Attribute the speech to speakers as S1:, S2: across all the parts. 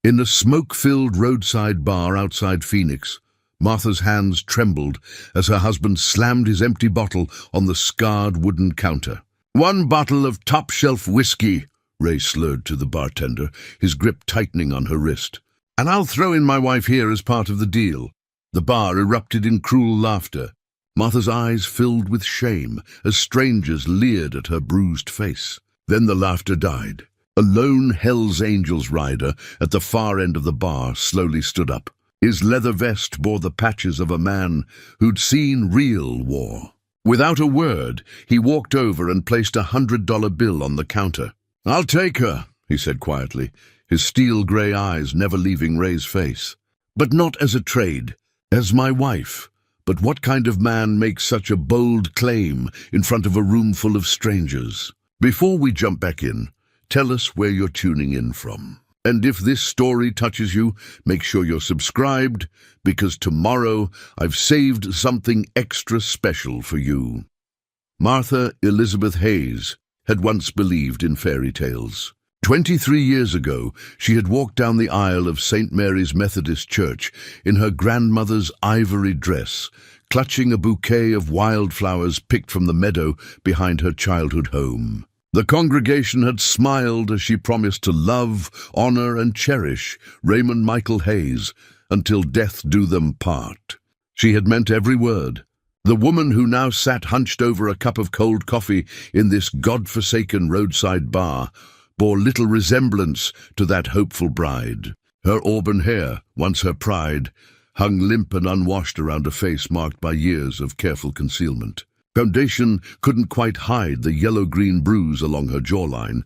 S1: In a smoke-filled roadside bar outside Phoenix, Martha's hands trembled as her husband slammed his empty bottle on the scarred wooden counter. "1 bottle of top-shelf whiskey," Ray slurred to the bartender, his grip tightening on her wrist. "And I'll throw in my wife here as part of the deal." The bar erupted in cruel laughter. Martha's eyes filled with shame as strangers leered at her bruised face. Then the laughter died. A lone Hell's Angels rider at the far end of the bar slowly stood up. His leather vest bore the patches of a man who'd seen real war. Without a word, he walked over and placed a $100 bill on the counter. "I'll take her," he said quietly, his steel-gray eyes never leaving Ray's face. "But not as a trade, as my wife." But what kind of man makes such a bold claim in front of a room full of strangers? Before we jump back in, tell us where you're tuning in from. And if this story touches you, make sure you're subscribed, because tomorrow I've saved something extra special for you. Martha Elizabeth Hayes had once believed in fairy tales. 23 years ago, she had walked down the aisle of St. Mary's Methodist Church in her grandmother's ivory dress, clutching a bouquet of wildflowers picked from the meadow behind her childhood home. The congregation had smiled as she promised to love, honor, and cherish Raymond Michael Hayes until death do them part. She had meant every word. The woman who now sat hunched over a cup of cold coffee in this God-forsaken roadside bar bore little resemblance to that hopeful bride. Her auburn hair, once her pride, hung limp and unwashed around a face marked by years of careful concealment. Foundation couldn't quite hide the yellow-green bruise along her jawline,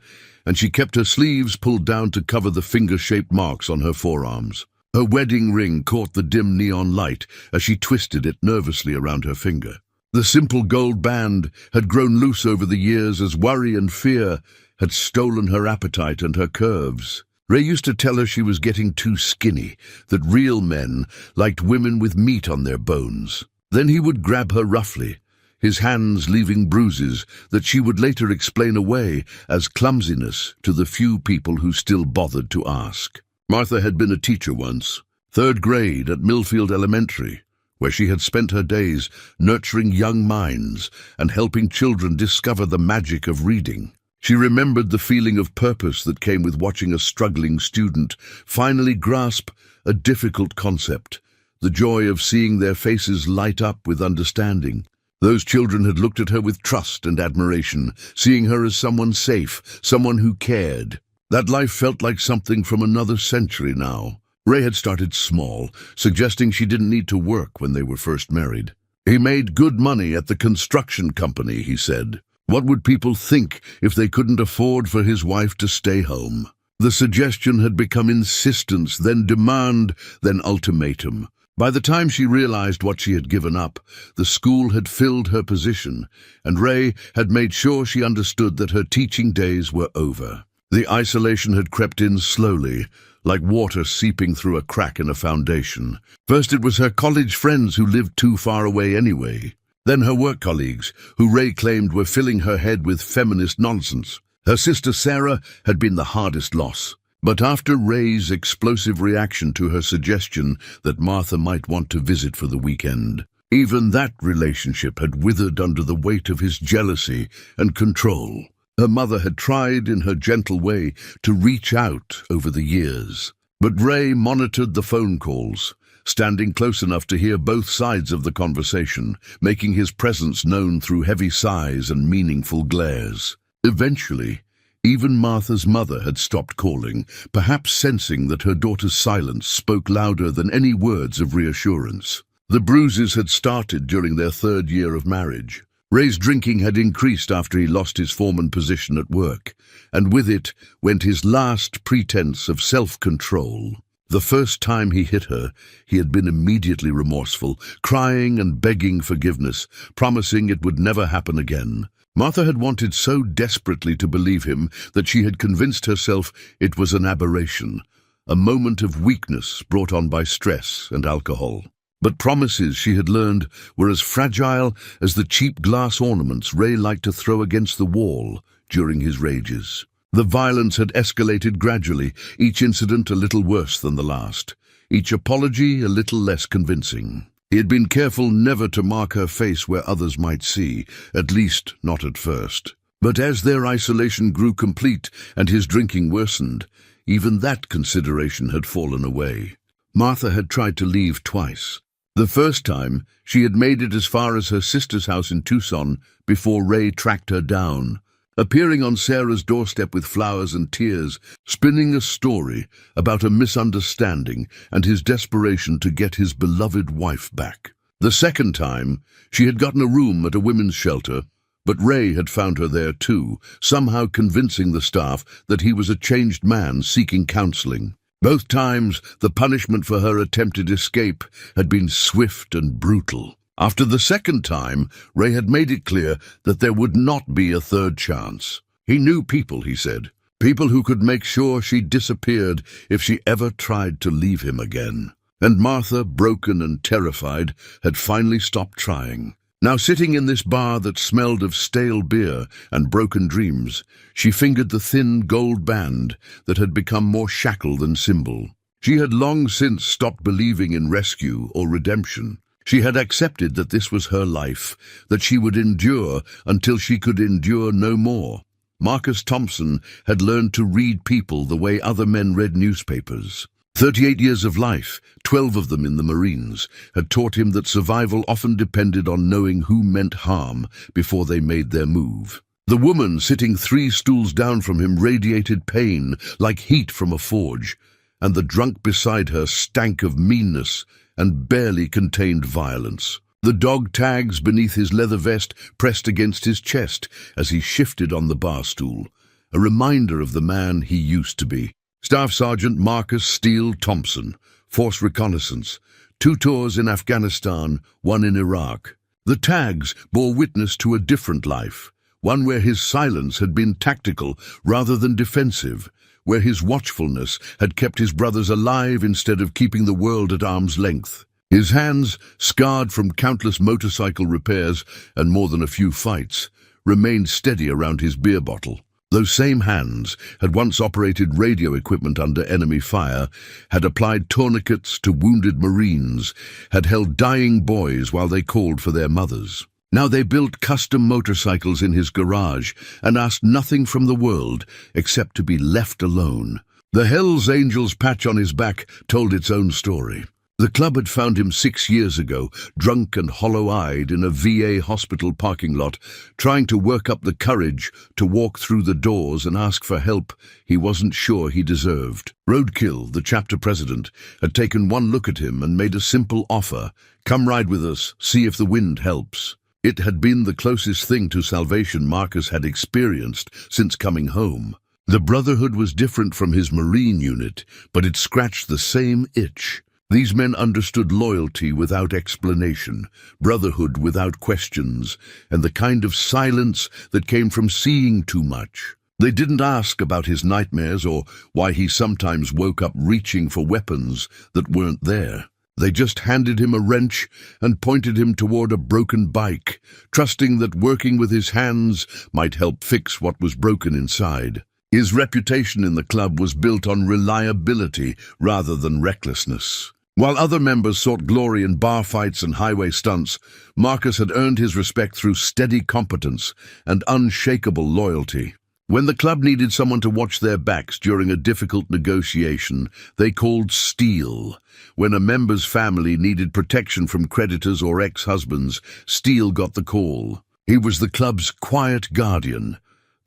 S1: and she kept her sleeves pulled down to cover the finger-shaped marks on her forearms. Her wedding ring caught the dim neon light as she twisted it nervously around her finger. The simple gold band had grown loose over the years as worry and fear had stolen her appetite and her curves. Ray used to tell her she was getting too skinny, that real men liked women with meat on their bones. Then he would grab her roughly, his hands leaving bruises that she would later explain away as clumsiness to the few people who still bothered to ask. Martha had been a teacher once, 3rd grade at Millfield Elementary, where she had spent her days nurturing young minds and helping children discover the magic of reading. She remembered the feeling of purpose that came with watching a struggling student finally grasp a difficult concept, the joy of seeing their faces light up with understanding. Those children had looked at her with trust and admiration, seeing her as someone safe, someone who cared. That life felt like something from another century now. Ray had started small, suggesting she didn't need to work when they were first married. He made good money at the construction company, he said. What would people think if they couldn't afford for his wife to stay home? The suggestion had become insistence, then demand, then ultimatum. By the time she realized what she had given up, the school had filled her position, and Ray had made sure she understood that her teaching days were over. The isolation had crept in slowly, like water seeping through a crack in a foundation. First it was her college friends who lived too far away anyway. Then her work colleagues, who Ray claimed were filling her head with feminist nonsense. Her sister Sarah had been the hardest loss. But after Ray's explosive reaction to her suggestion that Martha might want to visit for the weekend, even that relationship had withered under the weight of his jealousy and control. Her mother had tried in her gentle way to reach out over the years, but Ray monitored the phone calls, standing close enough to hear both sides of the conversation, making his presence known through heavy sighs and meaningful glares. Eventually, even Martha's mother had stopped calling, perhaps sensing that her daughter's silence spoke louder than any words of reassurance. The bruises had started during their 3rd year of marriage. Ray's drinking had increased after he lost his foreman position at work, and with it went his last pretense of self-control. The first time he hit her, he had been immediately remorseful, crying and begging forgiveness, promising it would never happen again. Martha had wanted so desperately to believe him that she had convinced herself it was an aberration, a moment of weakness brought on by stress and alcohol. But promises, she had learned, were as fragile as the cheap glass ornaments Ray liked to throw against the wall during his rages. The violence had escalated gradually, each incident a little worse than the last, each apology a little less convincing. He had been careful never to mark her face where others might see, at least not at first. But as their isolation grew complete and his drinking worsened, even that consideration had fallen away. Martha had tried to leave twice. The first time, she had made it as far as her sister's house in Tucson before Ray tracked her down, appearing on Sarah's doorstep with flowers and tears, spinning a story about a misunderstanding and his desperation to get his beloved wife back. The second time, she had gotten a room at a women's shelter, but Ray had found her there too, somehow convincing the staff that he was a changed man seeking counseling. Both times, the punishment for her attempted escape had been swift and brutal. After the second time, Ray had made it clear that there would not be a third chance. He knew people, he said, people who could make sure she disappeared if she ever tried to leave him again. And Martha, broken and terrified, had finally stopped trying. Now sitting in this bar that smelled of stale beer and broken dreams, she fingered the thin gold band that had become more shackle than symbol. She had long since stopped believing in rescue or redemption. She had accepted that this was her life, that she would endure until she could endure no more. Marcus Thompson had learned to read people the way other men read newspapers. 38 years of life, 12 of them in the Marines, had taught him that survival often depended on knowing who meant harm before they made their move. The woman sitting 3 stools down from him radiated pain like heat from a forge, and the drunk beside her stank of meanness and barely contained violence. The dog tags beneath his leather vest pressed against his chest as he shifted on the bar stool, a reminder of the man he used to be. Staff Sergeant Marcus Steele Thompson, Force Reconnaissance, 2 tours in Afghanistan, 1 in Iraq. The tags bore witness to a different life, one where his silence had been tactical rather than defensive, where his watchfulness had kept his brothers alive instead of keeping the world at arm's length. His hands, scarred from countless motorcycle repairs and more than a few fights, remained steady around his beer bottle. Those same hands had once operated radio equipment under enemy fire, had applied tourniquets to wounded Marines, had held dying boys while they called for their mothers. Now they built custom motorcycles in his garage and asked nothing from the world except to be left alone. The Hells Angels patch on his back told its own story. The club had found him 6 years ago, drunk and hollow-eyed in a VA hospital parking lot, trying to work up the courage to walk through the doors and ask for help he wasn't sure he deserved. Roadkill, the chapter president, had taken one look at him and made a simple offer: "Come ride with us, see if the wind helps." It had been the closest thing to salvation Marcus had experienced since coming home. The Brotherhood was different from his Marine unit, but it scratched the same itch. These men understood loyalty without explanation, brotherhood without questions, and the kind of silence that came from seeing too much. They didn't ask about his nightmares or why he sometimes woke up reaching for weapons that weren't there. They just handed him a wrench and pointed him toward a broken bike, trusting that working with his hands might help fix what was broken inside. His reputation in the club was built on reliability rather than recklessness. While other members sought glory in bar fights and highway stunts, Marcus had earned his respect through steady competence and unshakable loyalty. When the club needed someone to watch their backs during a difficult negotiation, they called Steele. When a member's family needed protection from creditors or ex-husbands, Steele got the call. He was the club's quiet guardian,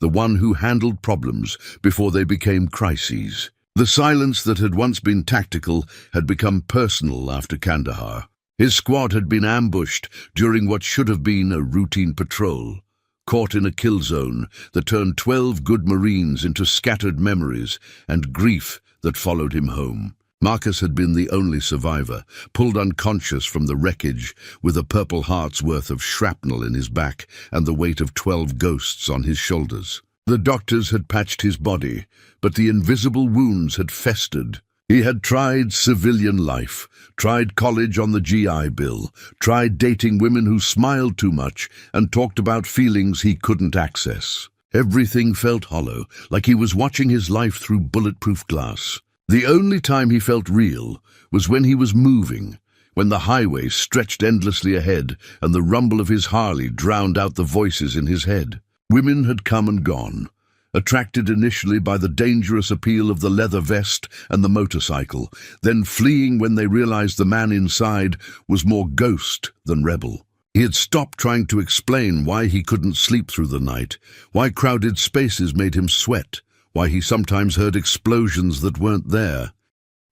S1: the one who handled problems before they became crises. The silence that had once been tactical had become personal after Kandahar. His squad had been ambushed during what should have been a routine patrol, caught in a kill zone that turned 12 good Marines into scattered memories and grief that followed him home. Marcus had been the only survivor, pulled unconscious from the wreckage with a Purple Heart's worth of shrapnel in his back and the weight of 12 ghosts on his shoulders. The doctors had patched his body, but the invisible wounds had festered. He had tried civilian life, tried college on the GI Bill, tried dating women who smiled too much and talked about feelings he couldn't access. Everything felt hollow, like he was watching his life through bulletproof glass. The only time he felt real was when he was moving, when the highway stretched endlessly ahead and the rumble of his Harley drowned out the voices in his head. Women had come and gone, attracted initially by the dangerous appeal of the leather vest and the motorcycle, then fleeing when they realized the man inside was more ghost than rebel. He had stopped trying to explain why he couldn't sleep through the night, why crowded spaces made him sweat, why he sometimes heard explosions that weren't there.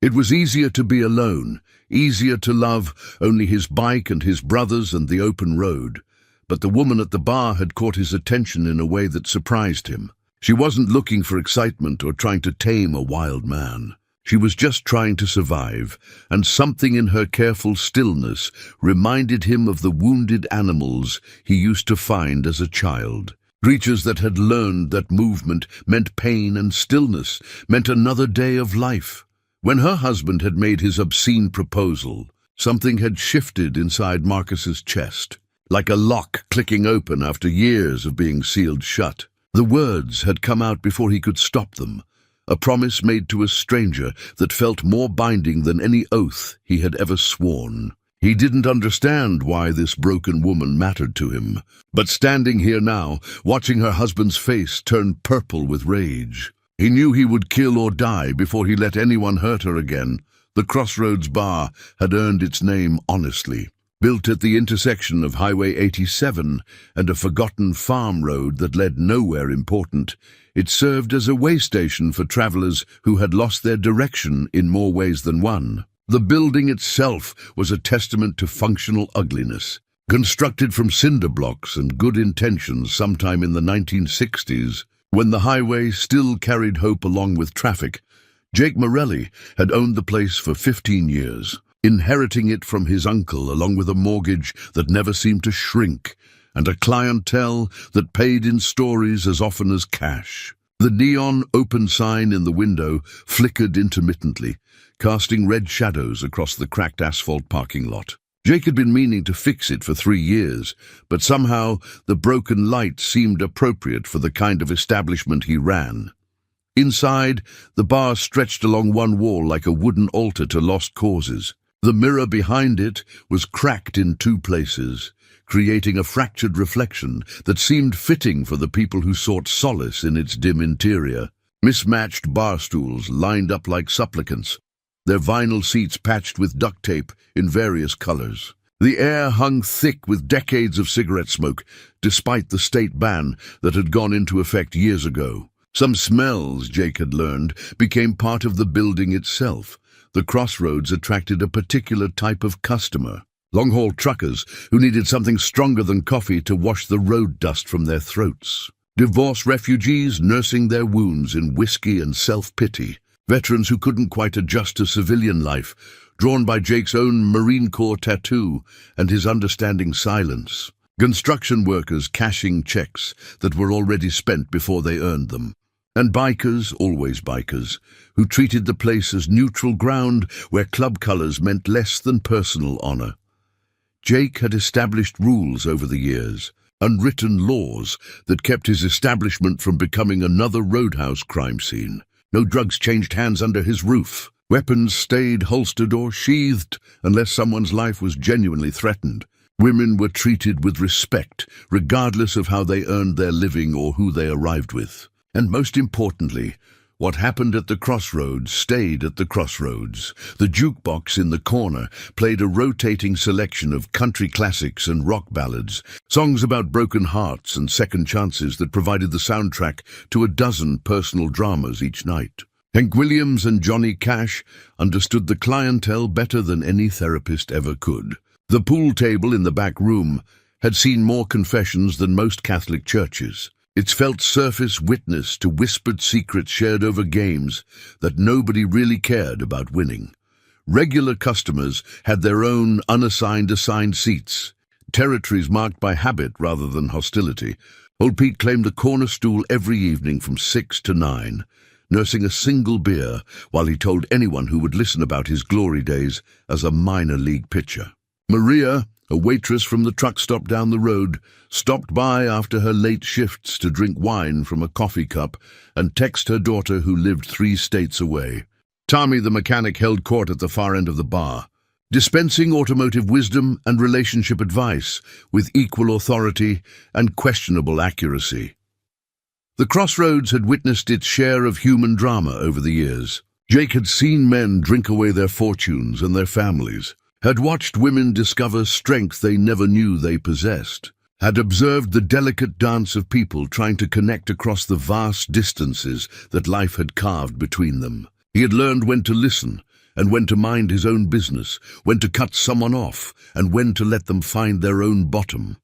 S1: It was easier to be alone, easier to love only his bike and his brothers and the open road. But the woman at the bar had caught his attention in a way that surprised him. She wasn't looking for excitement or trying to tame a wild man. She was just trying to survive, and something in her careful stillness reminded him of the wounded animals he used to find as a child. Creatures that had learned that movement meant pain and stillness, meant another day of life. When her husband had made his obscene proposal, something had shifted inside Marcus's chest, like a lock clicking open after years of being sealed shut. The words had come out before he could stop them, a promise made to a stranger that felt more binding than any oath he had ever sworn. He didn't understand why this broken woman mattered to him, but standing here now, watching her husband's face turn purple with rage, he knew he would kill or die before he let anyone hurt her again. The Crossroads Bar had earned its name honestly. Built at the intersection of Highway 87 and a forgotten farm road that led nowhere important, it served as a way station for travelers who had lost their direction in more ways than one. The building itself was a testament to functional ugliness. Constructed from cinder blocks and good intentions sometime in the 1960s, when the highway still carried hope along with traffic, Jake Morelli had owned the place for 15 years. Inheriting it from his uncle along with a mortgage that never seemed to shrink and a clientele that paid in stories as often as cash. The neon open sign in the window flickered intermittently, casting red shadows across the cracked asphalt parking lot. Jake had been meaning to fix it for 3 years, but somehow the broken light seemed appropriate for the kind of establishment he ran. Inside, the bar stretched along one wall like a wooden altar to lost causes. The mirror behind it was cracked in 2 places, creating a fractured reflection that seemed fitting for the people who sought solace in its dim interior. Mismatched bar stools lined up like supplicants, their vinyl seats patched with duct tape in various colors. The air hung thick with decades of cigarette smoke, despite the state ban that had gone into effect years ago. Some smells, Jake had learned, became part of the building itself. The Crossroads attracted a particular type of customer, long-haul truckers who needed something stronger than coffee to wash the road dust from their throats. Divorce refugees nursing their wounds in whiskey and self-pity. Veterans who couldn't quite adjust to civilian life, drawn by Jake's own Marine Corps tattoo and his understanding silence. Construction workers cashing checks that were already spent before they earned them. And bikers, always bikers, who treated the place as neutral ground where club colors meant less than personal honor. Jake had established rules over the years, unwritten laws that kept his establishment from becoming another roadhouse crime scene. No drugs changed hands under his roof. Weapons stayed holstered or sheathed unless someone's life was genuinely threatened. Women were treated with respect, regardless of how they earned their living or who they arrived with. And most importantly, what happened at the Crossroads stayed at the Crossroads. The jukebox in the corner played a rotating selection of country classics and rock ballads, songs about broken hearts and second chances that provided the soundtrack to a dozen personal dramas each night. Hank Williams and Johnny Cash understood the clientele better than any therapist ever could. The pool table in the back room had seen more confessions than most Catholic churches. Its felt surface witness to whispered secrets shared over games that nobody really cared about winning. Regular customers had their own assigned seats, territories marked by habit rather than hostility. Old Pete claimed a corner stool every evening from 6 to 9, nursing a single beer while he told anyone who would listen about his glory days as a minor league pitcher. Maria, A waitress from the truck stop down the road stopped by after her late shifts to drink wine from a coffee cup and text her daughter who lived 3 states away. Tommy the mechanic held court at the far end of the bar, dispensing automotive wisdom and relationship advice with equal authority and questionable accuracy. The Crossroads had witnessed its share of human drama over the years. Jake had seen men drink away their fortunes and their families, had watched women discover strength they never knew they possessed, had observed the delicate dance of people trying to connect across the vast distances that life had carved between them. He had learned when to listen and when to mind his own business, when to cut someone off and when to let them find their own bottom.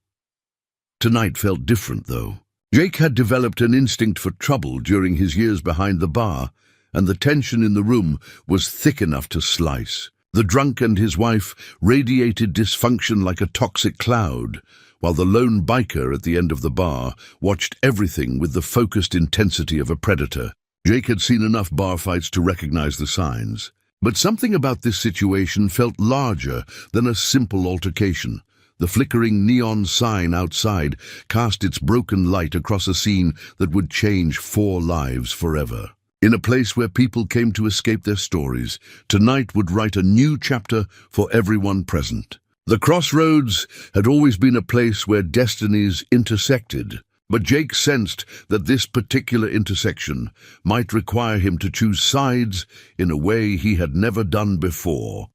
S1: Tonight felt different, though. Jake had developed an instinct for trouble during his years behind the bar, and the tension in the room was thick enough to slice. The drunk and his wife radiated dysfunction like a toxic cloud, while the lone biker at the end of the bar watched everything with the focused intensity of a predator. Jake had seen enough bar fights to recognize the signs, but something about this situation felt larger than a simple altercation. The flickering neon sign outside cast its broken light across a scene that would change 4 lives forever. In a place where people came to escape their stories, tonight would write a new chapter for everyone present. The Crossroads had always been a place where destinies intersected, but Jake sensed that this particular intersection might require him to choose sides in a way he had never done before.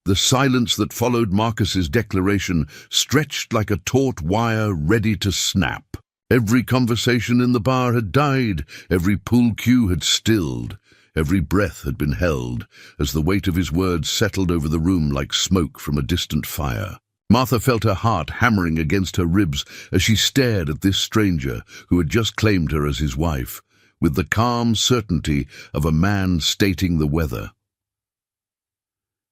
S1: The silence that followed Marcus's declaration stretched like a taut wire ready to snap. Every conversation in the bar had died, every pool cue had stilled, every breath had been held as the weight of his words settled over the room like smoke from a distant fire. Martha felt her heart hammering against her ribs as she stared at this stranger who had just claimed her as his wife, with the calm certainty of a man stating the weather.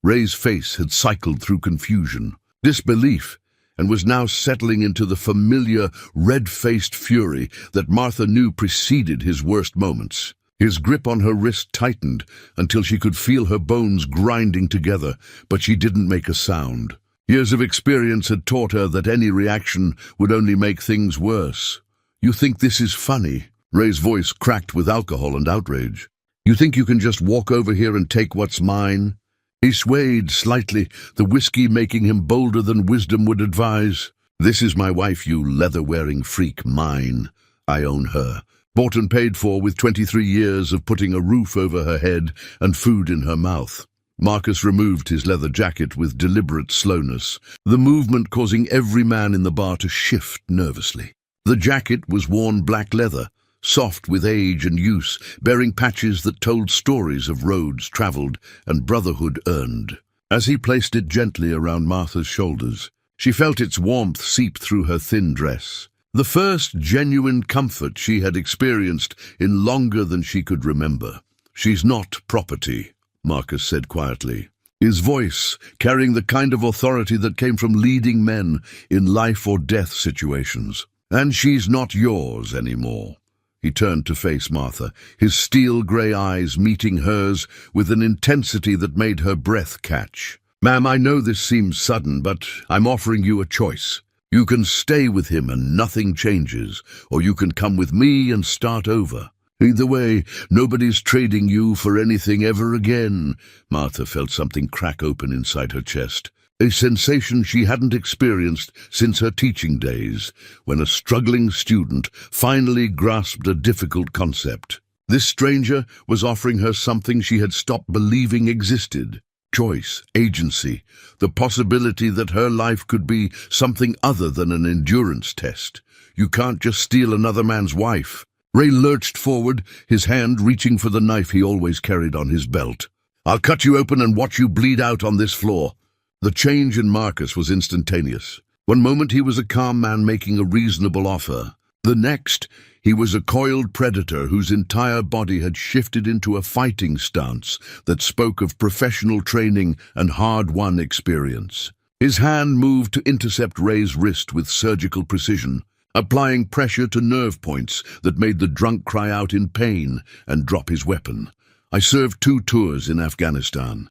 S1: Ray's face had cycled through confusion, disbelief, and was now settling into the familiar, red-faced fury that Martha knew preceded his worst moments. His grip on her wrist tightened until she could feel her bones grinding together, but she didn't make a sound. Years of experience had taught her that any reaction would only make things worse. "You think this is funny?" Ray's voice cracked with alcohol and outrage. "You think you can just walk over here and take what's mine?" He swayed slightly, the whiskey making him bolder than wisdom would advise. "This is my wife, you leather-wearing freak, mine. I own her. Bought and paid for with 23 years of putting a roof over her head and food in her mouth." Marcus removed his leather jacket with deliberate slowness, the movement causing every man in the bar to shift nervously. The jacket was worn black leather, soft with age and use, bearing patches that told stories of roads traveled and brotherhood earned. As he placed it gently around Martha's shoulders, she felt its warmth seep through her thin dress. The first genuine comfort she had experienced in longer than she could remember. "She's not property," Marcus said quietly, his voice carrying the kind of authority that came from leading men in life or death situations. "And she's not yours anymore." He turned to face Martha, his steel-grey eyes meeting hers with an intensity that made her breath catch. "Ma'am, I know this seems sudden, but I'm offering you a choice. You can stay with him and nothing changes, or you can come with me and start over. Either way, nobody's trading you for anything ever again." Martha felt something crack open inside her chest, a sensation she hadn't experienced since her teaching days, when a struggling student finally grasped a difficult concept. This stranger was offering her something she had stopped believing existed: choice, agency, the possibility that her life could be something other than an endurance test. You can't just steal another man's wife. Ray lurched forward, his hand reaching for the knife he always carried on his belt. "I'll cut you open and watch you bleed out on this floor." The change in Marcus was instantaneous. One moment he was a calm man making a reasonable offer. The next, he was a coiled predator whose entire body had shifted into a fighting stance that spoke of professional training and hard-won experience. His hand moved to intercept Ray's wrist with surgical precision, applying pressure to nerve points that made the drunk cry out in pain and drop his weapon. "I served 2 tours in Afghanistan,"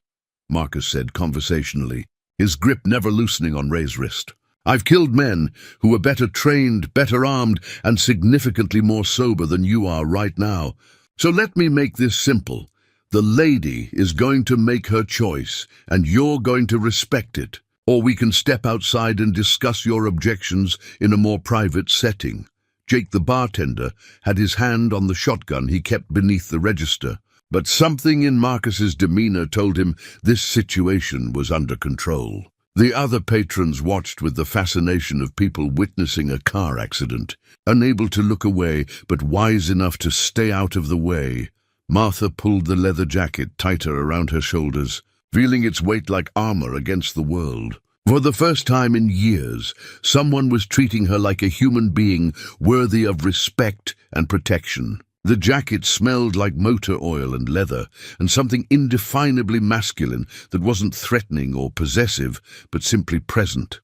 S1: Marcus said conversationally, his grip never loosening on Ray's wrist. "I've killed men who were better trained, better armed, and significantly more sober than you are right now. So let me make this simple. The lady is going to make her choice, and you're going to respect it. Or we can step outside and discuss your objections in a more private setting." Jake, the bartender, had his hand on the shotgun he kept beneath the register, but something in Marcus's demeanor told him this situation was under control. The other patrons watched with the fascination of people witnessing a car accident, unable to look away but wise enough to stay out of the way. Martha pulled the leather jacket tighter around her shoulders, feeling its weight like armor against the world. For the first time in years, someone was treating her like a human being worthy of respect and protection. The jacket smelled like motor oil and leather, and something indefinably masculine that wasn't threatening or possessive, but simply present.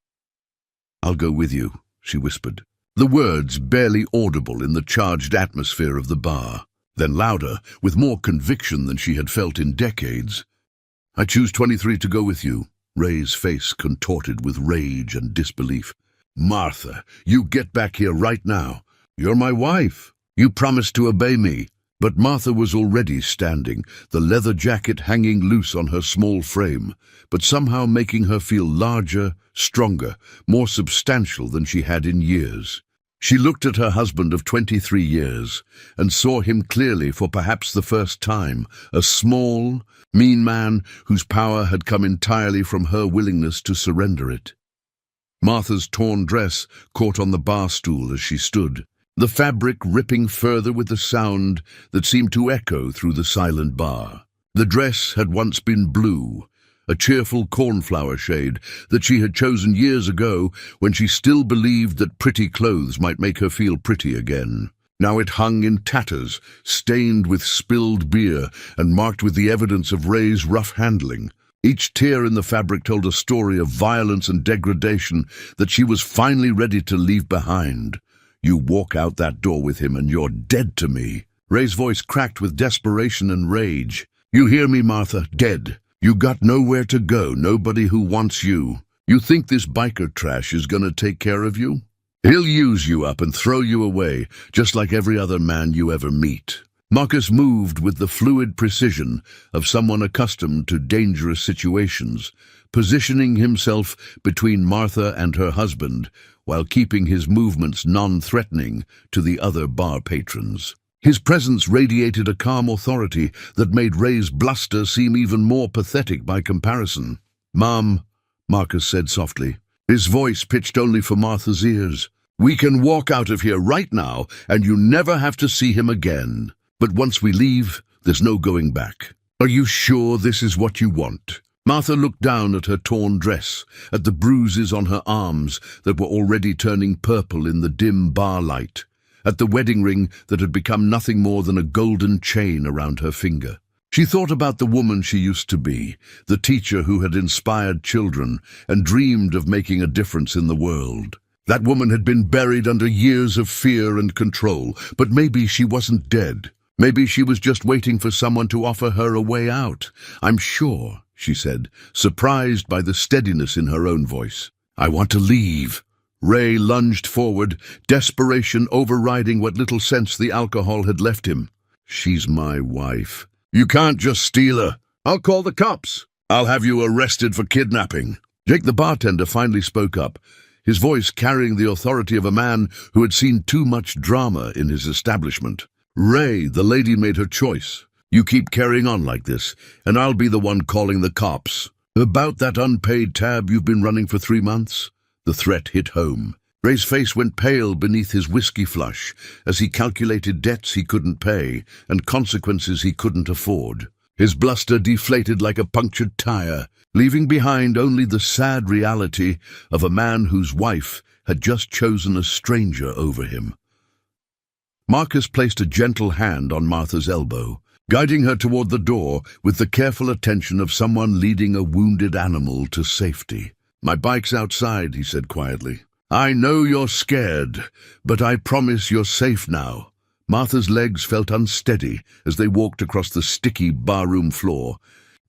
S1: "I'll go with you," she whispered, the words barely audible in the charged atmosphere of the bar. Then louder, with more conviction than she had felt in decades. "I choose 23 to go with you." Ray's face contorted with rage and disbelief. "Martha, you get back here right now. You're my wife. You promised to obey me." But Martha was already standing, the leather jacket hanging loose on her small frame, but somehow making her feel larger, stronger, more substantial than she had in years. She looked at her husband of 23 years and saw him clearly for perhaps the first time, a small, mean man whose power had come entirely from her willingness to surrender it. Martha's torn dress caught on the bar stool as she stood, the fabric ripping further with the sound that seemed to echo through the silent bar. The dress had once been blue, a cheerful cornflower shade that she had chosen years ago when she still believed that pretty clothes might make her feel pretty again. Now it hung in tatters, stained with spilled beer and marked with the evidence of Ray's rough handling. Each tear in the fabric told a story of violence and degradation that she was finally ready to leave behind. "You walk out that door with him and you're dead to me." Ray's voice cracked with desperation and rage. "You hear me, Martha? Dead. You got nowhere to go, nobody who wants you. You think this biker trash is gonna take care of you? He'll use you up and throw you away, just like every other man you ever meet." Marcus moved with the fluid precision of someone accustomed to dangerous situations, positioning himself between Martha and her husband while keeping his movements non-threatening to the other bar patrons. His presence radiated a calm authority that made Ray's bluster seem even more pathetic by comparison. "Mom," Marcus said softly, his voice pitched only for Martha's ears, "we can walk out of here right now and you never have to see him again. But once we leave, there's no going back. Are you sure this is what you want?" Martha looked down at her torn dress, at the bruises on her arms that were already turning purple in the dim bar light, at the wedding ring that had become nothing more than a golden chain around her finger. She thought about the woman she used to be, the teacher who had inspired children and dreamed of making a difference in the world. That woman had been buried under years of fear and control, but maybe she wasn't dead. Maybe she was just waiting for someone to offer her a way out. "I'm sure," she said, surprised by the steadiness in her own voice. "I want to leave." Ray lunged forward, desperation overriding what little sense the alcohol had left him. "She's my wife. You can't just steal her. I'll call the cops. I'll have you arrested for kidnapping." Jake the bartender finally spoke up, his voice carrying the authority of a man who had seen too much drama in his establishment. "Ray, the lady made her choice. You keep carrying on like this, and I'll be the one calling the cops. About that unpaid tab you've been running for 3 months? The threat hit home. Ray's face went pale beneath his whiskey flush as he calculated debts he couldn't pay and consequences he couldn't afford. His bluster deflated like a punctured tire, leaving behind only the sad reality of a man whose wife had just chosen a stranger over him. Marcus placed a gentle hand on Martha's elbow, guiding her toward the door with the careful attention of someone leading a wounded animal to safety. "My bike's outside," he said quietly. "I know you're scared, but I promise you're safe now." Martha's legs felt unsteady as they walked across the sticky barroom floor,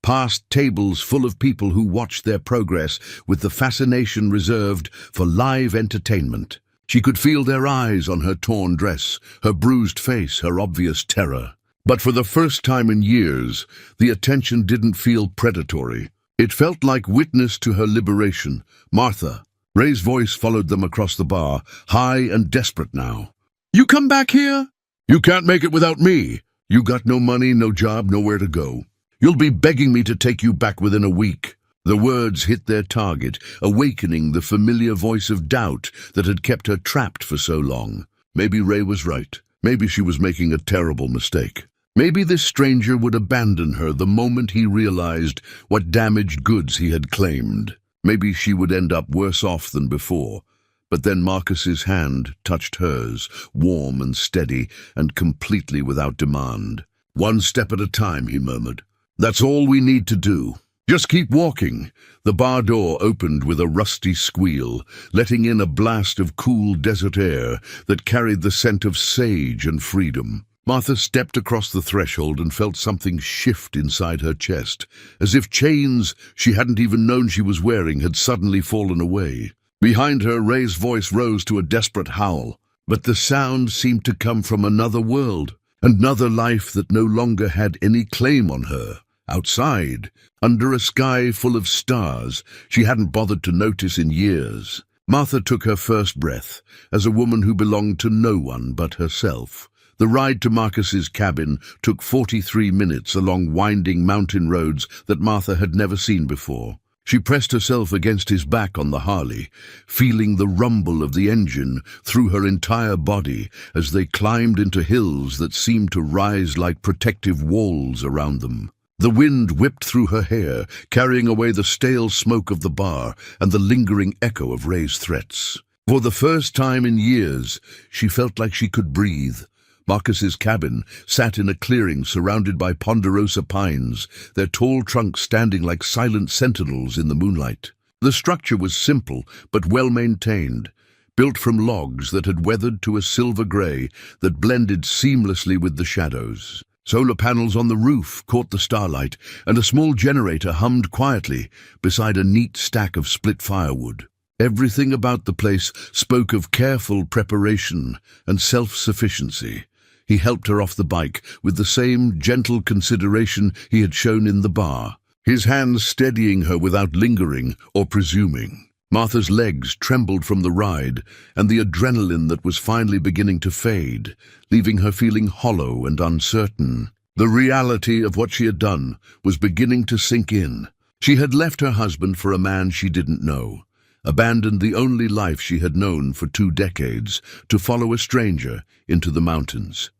S1: past tables full of people who watched their progress with the fascination reserved for live entertainment. She could feel their eyes on her torn dress, her bruised face, her obvious terror. But for the first time in years, the attention didn't feel predatory. It felt like witness to her liberation. Martha. Ray's voice followed them across the bar, high and desperate now. "You come back here? You can't make it without me. You got no money, no job, nowhere to go. You'll be begging me to take you back within a week." The words hit their target, awakening the familiar voice of doubt that had kept her trapped for so long. Maybe Ray was right. Maybe she was making a terrible mistake. Maybe this stranger would abandon her the moment he realized what damaged goods he had claimed. Maybe she would end up worse off than before. But then Marcus's hand touched hers, warm and steady, and completely without demand. "One step at a time," he murmured. "That's all we need to do. Just keep walking." The bar door opened with a rusty squeal, letting in a blast of cool desert air that carried the scent of sage and freedom. Martha stepped across the threshold and felt something shift inside her chest, as if chains she hadn't even known she was wearing had suddenly fallen away. Behind her, Ray's voice rose to a desperate howl, but the sound seemed to come from another world, another life that no longer had any claim on her. Outside, under a sky full of stars she hadn't bothered to notice in years, Martha took her first breath as a woman who belonged to no one but herself. The ride to Marcus's cabin took 43 minutes along winding mountain roads that Martha had never seen before. She pressed herself against his back on the Harley, feeling the rumble of the engine through her entire body as they climbed into hills that seemed to rise like protective walls around them. The wind whipped through her hair, carrying away the stale smoke of the bar and the lingering echo of Ray's threats. For the first time in years, she felt like she could breathe. Marcus's cabin sat in a clearing surrounded by ponderosa pines, their tall trunks standing like silent sentinels in the moonlight. The structure was simple but well-maintained, built from logs that had weathered to a silver gray that blended seamlessly with the shadows. Solar panels on the roof caught the starlight, and a small generator hummed quietly beside a neat stack of split firewood. Everything about the place spoke of careful preparation and self-sufficiency. He helped her off the bike with the same gentle consideration he had shown in the bar, his hands steadying her without lingering or presuming. Martha's legs trembled from the ride and the adrenaline that was finally beginning to fade, leaving her feeling hollow and uncertain. The reality of what she had done was beginning to sink in. She had left her husband for a man she didn't know, abandoned the only life she had known for 2 decades to follow a stranger into the mountains.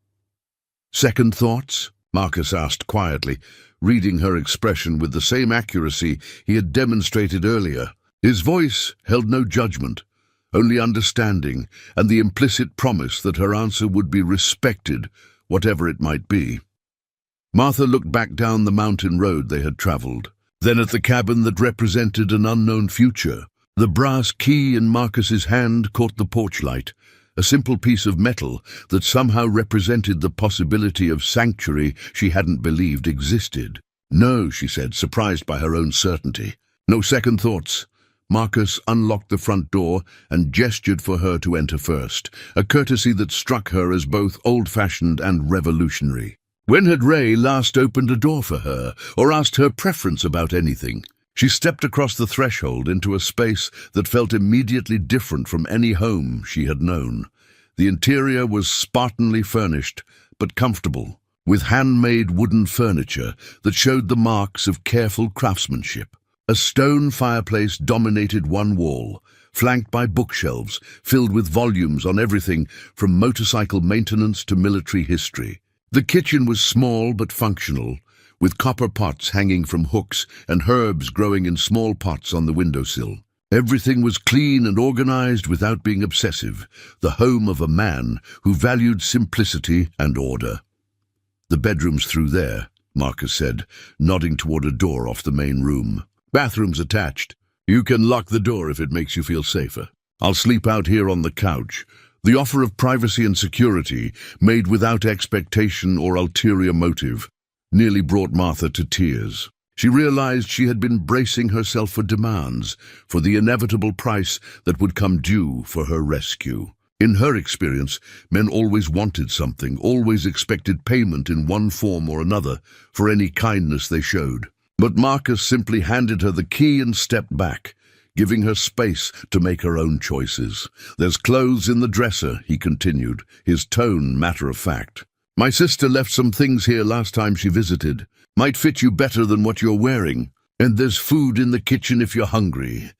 S1: "Second thoughts?" Marcus asked quietly, reading her expression with the same accuracy he had demonstrated earlier. His voice held no judgment, only understanding and the implicit promise that her answer would be respected, whatever it might be. Martha looked back down the mountain road they had traveled, then at the cabin that represented an unknown future. The brass key in Marcus's hand caught the porch light, a simple piece of metal that somehow represented the possibility of sanctuary she hadn't believed existed. "No," she said, surprised by her own certainty. "No second thoughts." Marcus unlocked the front door and gestured for her to enter first, a courtesy that struck her as both old-fashioned and revolutionary. When had Ray last opened a door for her, or asked her preference about anything? She stepped across the threshold into a space that felt immediately different from any home she had known. The interior was spartanly furnished, but comfortable, with handmade wooden furniture that showed the marks of careful craftsmanship. A stone fireplace dominated one wall, flanked by bookshelves filled with volumes on everything from motorcycle maintenance to military history. The kitchen was small but functional, with copper pots hanging from hooks and herbs growing in small pots on the windowsill. Everything was clean and organized without being obsessive, the home of a man who valued simplicity and order. "The bedroom's through there," Marcus said, nodding toward a door off the main room. "Bathroom's attached. You can lock the door if it makes you feel safer. I'll sleep out here on the couch." The offer of privacy and security, made without expectation or ulterior motive, nearly brought Martha to tears. She realized she had been bracing herself for demands, for the inevitable price that would come due for her rescue. In her experience, men always wanted something, always expected payment in one form or another for any kindness they showed. But Marcus simply handed her the key and stepped back, giving her space to make her own choices. "There's clothes in the dresser," he continued, his tone matter-of-fact. "My sister left some things here last time she visited. Might fit you better than what you're wearing. And there's food in the kitchen if you're hungry."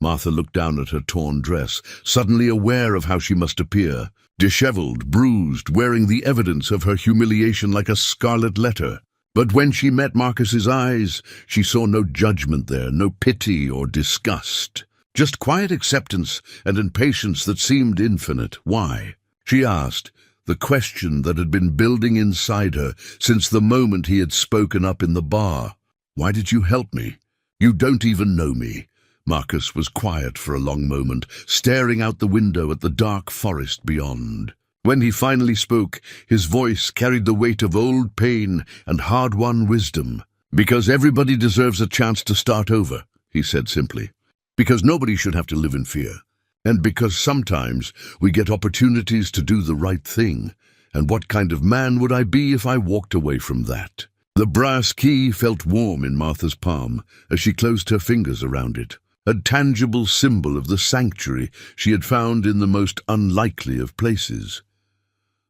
S1: Martha looked down at her torn dress, suddenly aware of how she must appear. Disheveled, bruised, wearing the evidence of her humiliation like a scarlet letter. But when she met Marcus's eyes, she saw no judgment there, no pity or disgust. Just quiet acceptance and impatience that seemed infinite. Why? She asked, the question that had been building inside her since the moment he had spoken up in the bar. "Why did you help me? You don't even know me." Marcus was quiet for a long moment, staring out the window at the dark forest beyond. When he finally spoke, his voice carried the weight of old pain and hard-won wisdom. "Because everybody deserves a chance to start over," he said simply. "Because nobody should have to live in fear. And because sometimes we get opportunities to do the right thing. And what kind of man would I be if I walked away from that?" The brass key felt warm in Martha's palm as she closed her fingers around it. A tangible symbol of the sanctuary she had found in the most unlikely of places.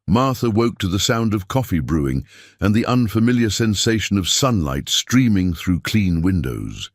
S1: Martha woke to the sound of coffee brewing and the unfamiliar sensation of sunlight streaming through clean windows.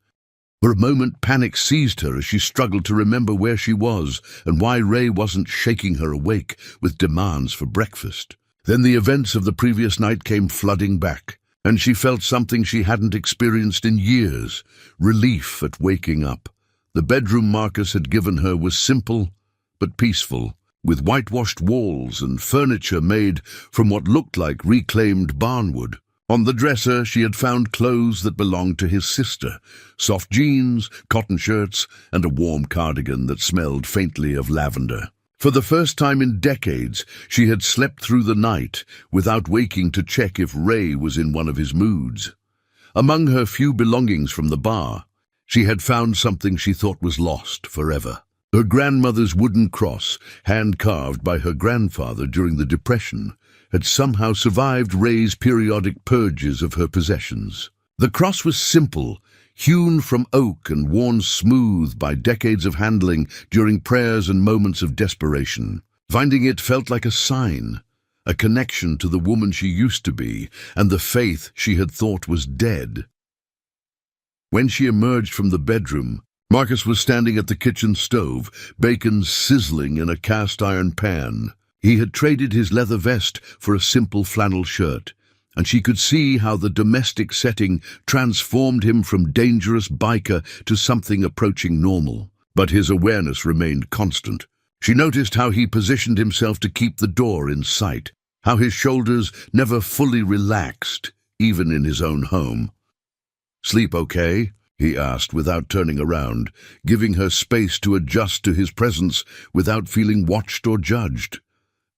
S1: For a moment, panic seized her as she struggled to remember where she was and why Ray wasn't shaking her awake with demands for breakfast. Then the events of the previous night came flooding back, and she felt something she hadn't experienced in years, relief at waking up. The bedroom Marcus had given her was simple but peaceful, with whitewashed walls and furniture made from what looked like reclaimed barnwood. On the dresser she had found clothes that belonged to his sister, soft jeans, cotton shirts, and a warm cardigan that smelled faintly of lavender. For the first time in decades, she had slept through the night without waking to check if Ray was in one of his moods. Among her few belongings from the bar, she had found something she thought was lost forever. Her grandmother's wooden cross, hand-carved by her grandfather during the Depression, had somehow survived Ray's periodic purges of her possessions. The cross was simple, hewn from oak and worn smooth by decades of handling during prayers and moments of desperation. Finding it felt like a sign, a connection to the woman she used to be and the faith she had thought was dead. When she emerged from the bedroom, Marcus was standing at the kitchen stove, bacon sizzling in a cast-iron pan. He had traded his leather vest for a simple flannel shirt, and she could see how the domestic setting transformed him from dangerous biker to something approaching normal. But his awareness remained constant. She noticed how he positioned himself to keep the door in sight, how his shoulders never fully relaxed, even in his own home. "Sleep okay?" he asked without turning around, giving her space to adjust to his presence without feeling watched or judged.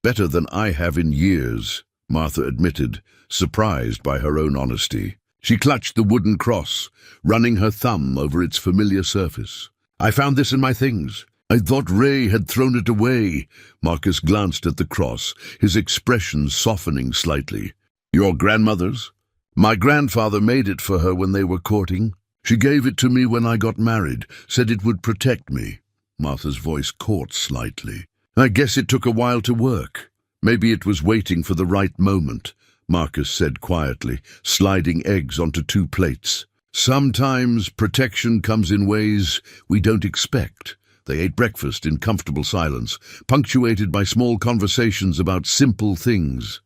S1: "Better than I have in years," Martha admitted, surprised by her own honesty. She clutched the wooden cross, running her thumb over its familiar surface. "I found this in my things. I thought Ray had thrown it away." Marcus glanced at the cross, his expression softening slightly. "Your grandmother's? My grandfather made it for her when they were courting. She gave it to me when I got married, said it would protect me." Martha's voice caught slightly. "I guess it took a while to work. Maybe it was waiting for the right moment," Marcus said quietly, sliding eggs onto 2 plates. "Sometimes protection comes in ways we don't expect." They ate breakfast in comfortable silence, punctuated by small conversations about simple things.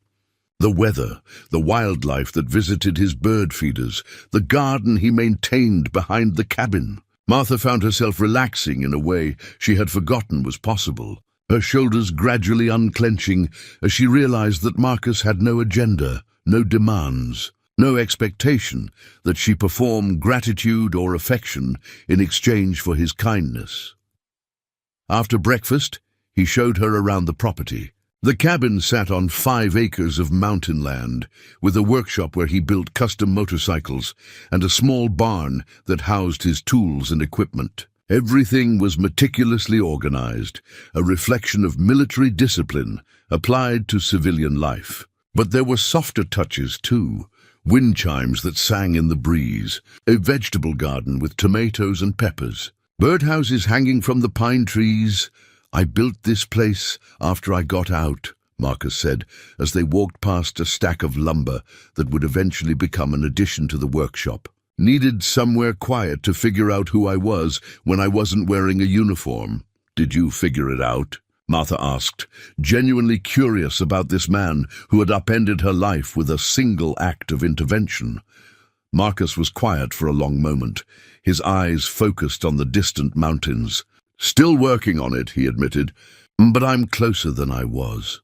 S1: The weather, the wildlife that visited his bird feeders, the garden he maintained behind the cabin. Martha found herself relaxing in a way she had forgotten was possible, her shoulders gradually unclenching as she realized that Marcus had no agenda, no demands, no expectation that she perform gratitude or affection in exchange for his kindness. After breakfast, he showed her around the property. The cabin sat on 5 acres of mountain land, with a workshop where he built custom motorcycles and a small barn that housed his tools and equipment. Everything was meticulously organized, a reflection of military discipline applied to civilian life. But there were softer touches too. Wind chimes that sang in the breeze, a vegetable garden with tomatoes and peppers, birdhouses hanging from the pine trees. "I built this place after I got out," Marcus said, as they walked past a stack of lumber that would eventually become an addition to the workshop. "Needed somewhere quiet to figure out who I was when I wasn't wearing a uniform." "Did you figure it out?" Martha asked, genuinely curious about this man who had upended her life with a single act of intervention. Marcus was quiet for a long moment, his eyes focused on the distant mountains. "Still working on it," he admitted, "but I'm closer than I was."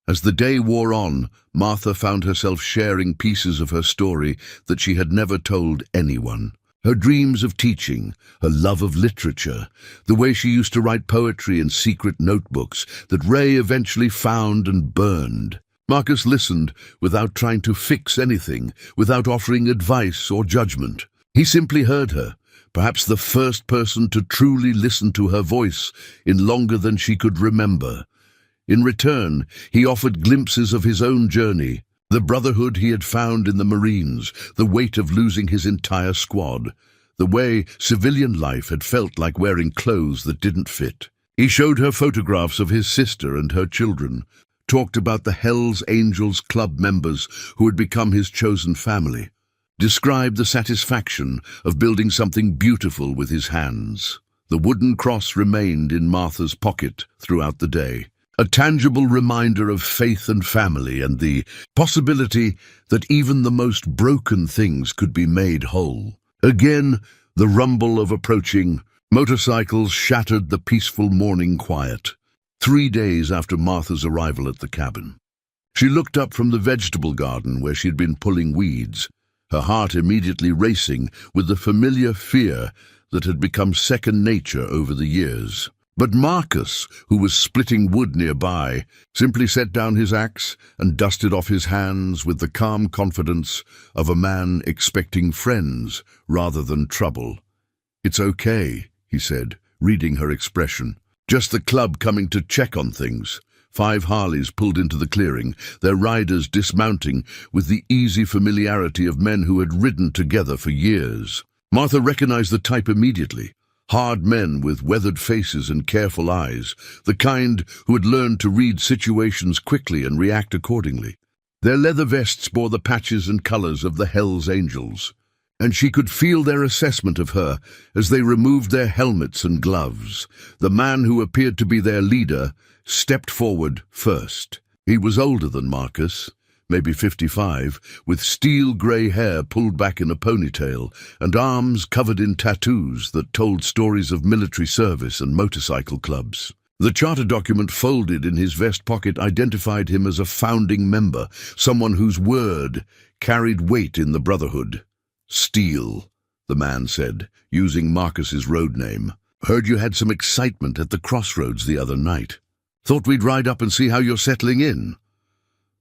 S1: As the day wore on, Martha found herself sharing pieces of her story that she had never told anyone. Her dreams of teaching, her love of literature, the way she used to write poetry in secret notebooks that Ray eventually found and burned. Marcus listened without trying to fix anything, without offering advice or judgment. He simply heard her, perhaps the first person to truly listen to her voice in longer than she could remember. In return, he offered glimpses of his own journey, the brotherhood he had found in the Marines, the weight of losing his entire squad, the way civilian life had felt like wearing clothes that didn't fit. He showed her photographs of his sister and her children, talked about the Hells Angels Club members who had become his chosen family, described the satisfaction of building something beautiful with his hands. The wooden cross remained in Martha's pocket throughout the day, a tangible reminder of faith and family and the possibility that even the most broken things could be made whole. Again, the rumble of approaching motorcycles shattered the peaceful morning quiet. 3 days after Martha's arrival at the cabin, she looked up from the vegetable garden where she had been pulling weeds, her heart immediately racing with the familiar fear that had become second nature over the years. But Marcus, who was splitting wood nearby, simply set down his axe and dusted off his hands with the calm confidence of a man expecting friends rather than trouble. "It's okay," he said, reading her expression. "Just the club coming to check on things." 5 Harleys pulled into the clearing, their riders dismounting with the easy familiarity of men who had ridden together for years. Martha recognized the type immediately. Hard men with weathered faces and careful eyes, the kind who had learned to read situations quickly and react accordingly. Their leather vests bore the patches and colors of the Hells Angels, and she could feel their assessment of her as they removed their helmets and gloves. The man who appeared to be their leader stepped forward first. He was older than Marcus, maybe 55, with steel-grey hair pulled back in a ponytail and arms covered in tattoos that told stories of military service and motorcycle clubs. The charter document folded in his vest pocket identified him as a founding member, someone whose word carried weight in the Brotherhood. "Steele," the man said, using Marcus's road name. "Heard you had some excitement at the crossroads the other night. Thought we'd ride up and see how you're settling in."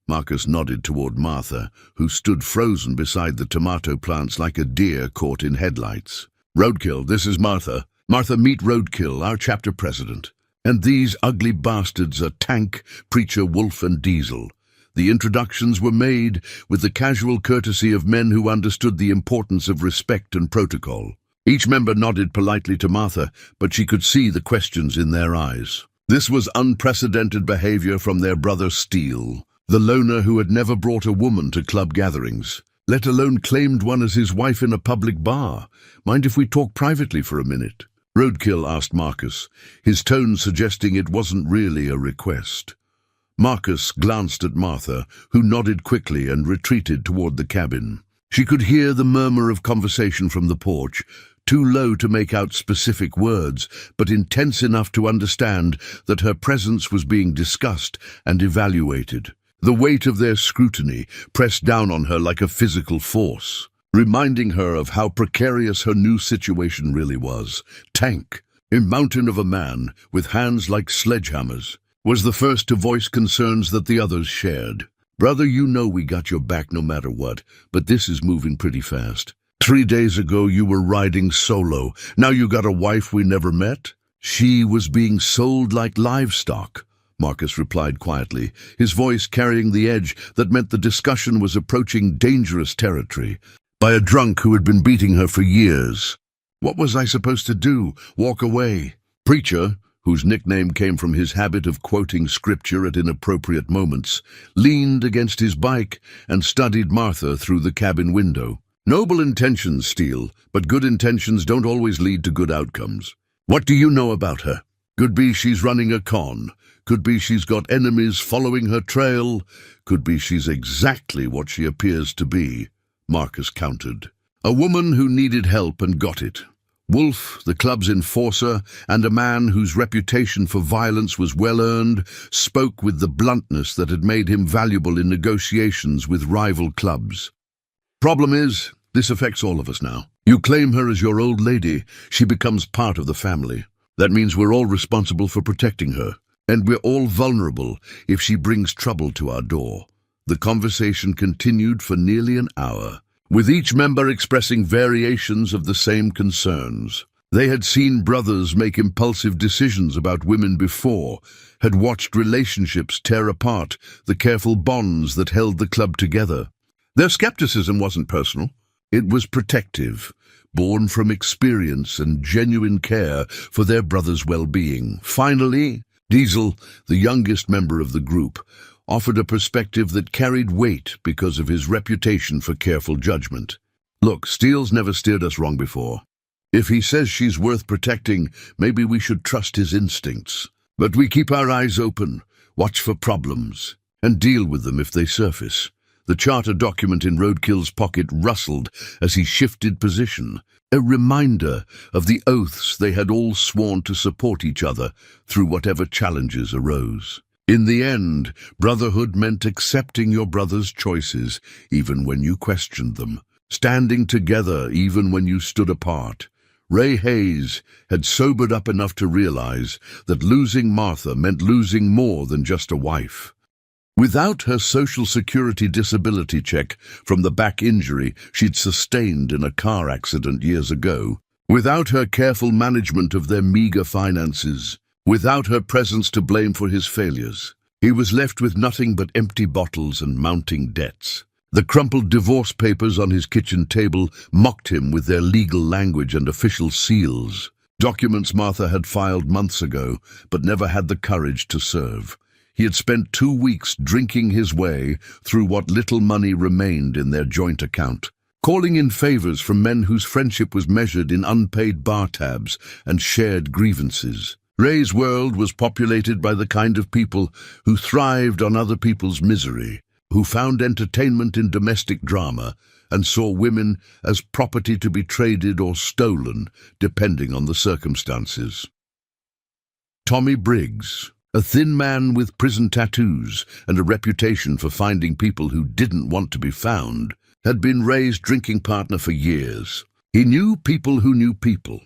S1: Marcus nodded toward Martha, who stood frozen beside the tomato plants like a deer caught in headlights. "Roadkill, this is Martha. Martha, meet Roadkill, our chapter president. And these ugly bastards are Tank, Preacher, Wolf, and Diesel." The introductions were made with the casual courtesy of men who understood the importance of respect and protocol. Each member nodded politely to Martha, but she could see the questions in their eyes. This was unprecedented behavior from their brother Steele, the loner who had never brought a woman to club gatherings, let alone claimed one as his wife in a public bar. "Mind if we talk privately for a minute?" Roadkill asked Marcus, his tone suggesting it wasn't really a request. Marcus glanced at Martha, who nodded quickly and retreated toward the cabin. She could hear the murmur of conversation from the porch, too low to make out specific words, but intense enough to understand that her presence was being discussed and evaluated. The weight of their scrutiny pressed down on her like a physical force, reminding her of how precarious her new situation really was. Tank, a mountain of a man with hands like sledgehammers. was the first to voice concerns that the others shared. "Brother, you know we got your back no matter what, but this is moving pretty fast. 3 days ago you were riding solo. Now you got a wife we never met?" "She was being sold like livestock," Marcus replied quietly, his voice carrying the edge that meant the discussion was approaching dangerous territory, by a drunk who had been beating her for years. What was I supposed to do? Walk away? Preacher, whose nickname came from his habit of quoting scripture at inappropriate moments, leaned against his bike and studied Martha through the cabin window. "Noble intentions, Steele, but good intentions don't always lead to good outcomes. What do you know about her? Could be she's running a con. Could be she's got enemies following her trail. Could be she's exactly what she appears to be," Marcus countered. "A woman who needed help and got it. Wolf, the club's enforcer, and a man whose reputation for violence was well-earned, spoke with the bluntness that had made him valuable in negotiations with rival clubs. Problem is, this affects all of us now. You claim her as your old lady, she becomes part of the family. That means we're all responsible for protecting her, and we're all vulnerable if she brings trouble to our door." The conversation continued for nearly an hour, with each member expressing variations of the same concerns. They had seen brothers make impulsive decisions about women before, had watched relationships tear apart the careful bonds that held the club together. Their skepticism wasn't personal. It was protective, born from experience and genuine care for their brother's well-being. Finally, Diesel, the youngest member of the group, offered a perspective that carried weight because of his reputation for careful judgment. "Look, Steele's never steered us wrong before. If he says she's worth protecting, maybe we should trust his instincts. But we keep our eyes open, watch for problems, and deal with them if they surface." The charter document in Roadkill's pocket rustled as he shifted position, a reminder of the oaths they had all sworn to support each other through whatever challenges arose. In the end, brotherhood meant accepting your brother's choices, even when you questioned them, standing together even when you stood apart. Ray Hayes had sobered up enough to realize that losing Martha meant losing more than just a wife. Without her Social Security disability check from the back injury she'd sustained in a car accident years ago, without her careful management of their meager finances, without her presence to blame for his failures, he was left with nothing but empty bottles and mounting debts. The crumpled divorce papers on his kitchen table mocked him with their legal language and official seals, documents Martha had filed months ago but never had the courage to serve. He had spent 2 weeks drinking his way through what little money remained in their joint account, calling in favors from men whose friendship was measured in unpaid bar tabs and shared grievances. Ray's world was populated by the kind of people who thrived on other people's misery, who found entertainment in domestic drama and saw women as property to be traded or stolen, depending on the circumstances. Tommy Briggs, a thin man with prison tattoos and a reputation for finding people who didn't want to be found, had been Ray's drinking partner for years. He knew people who knew people,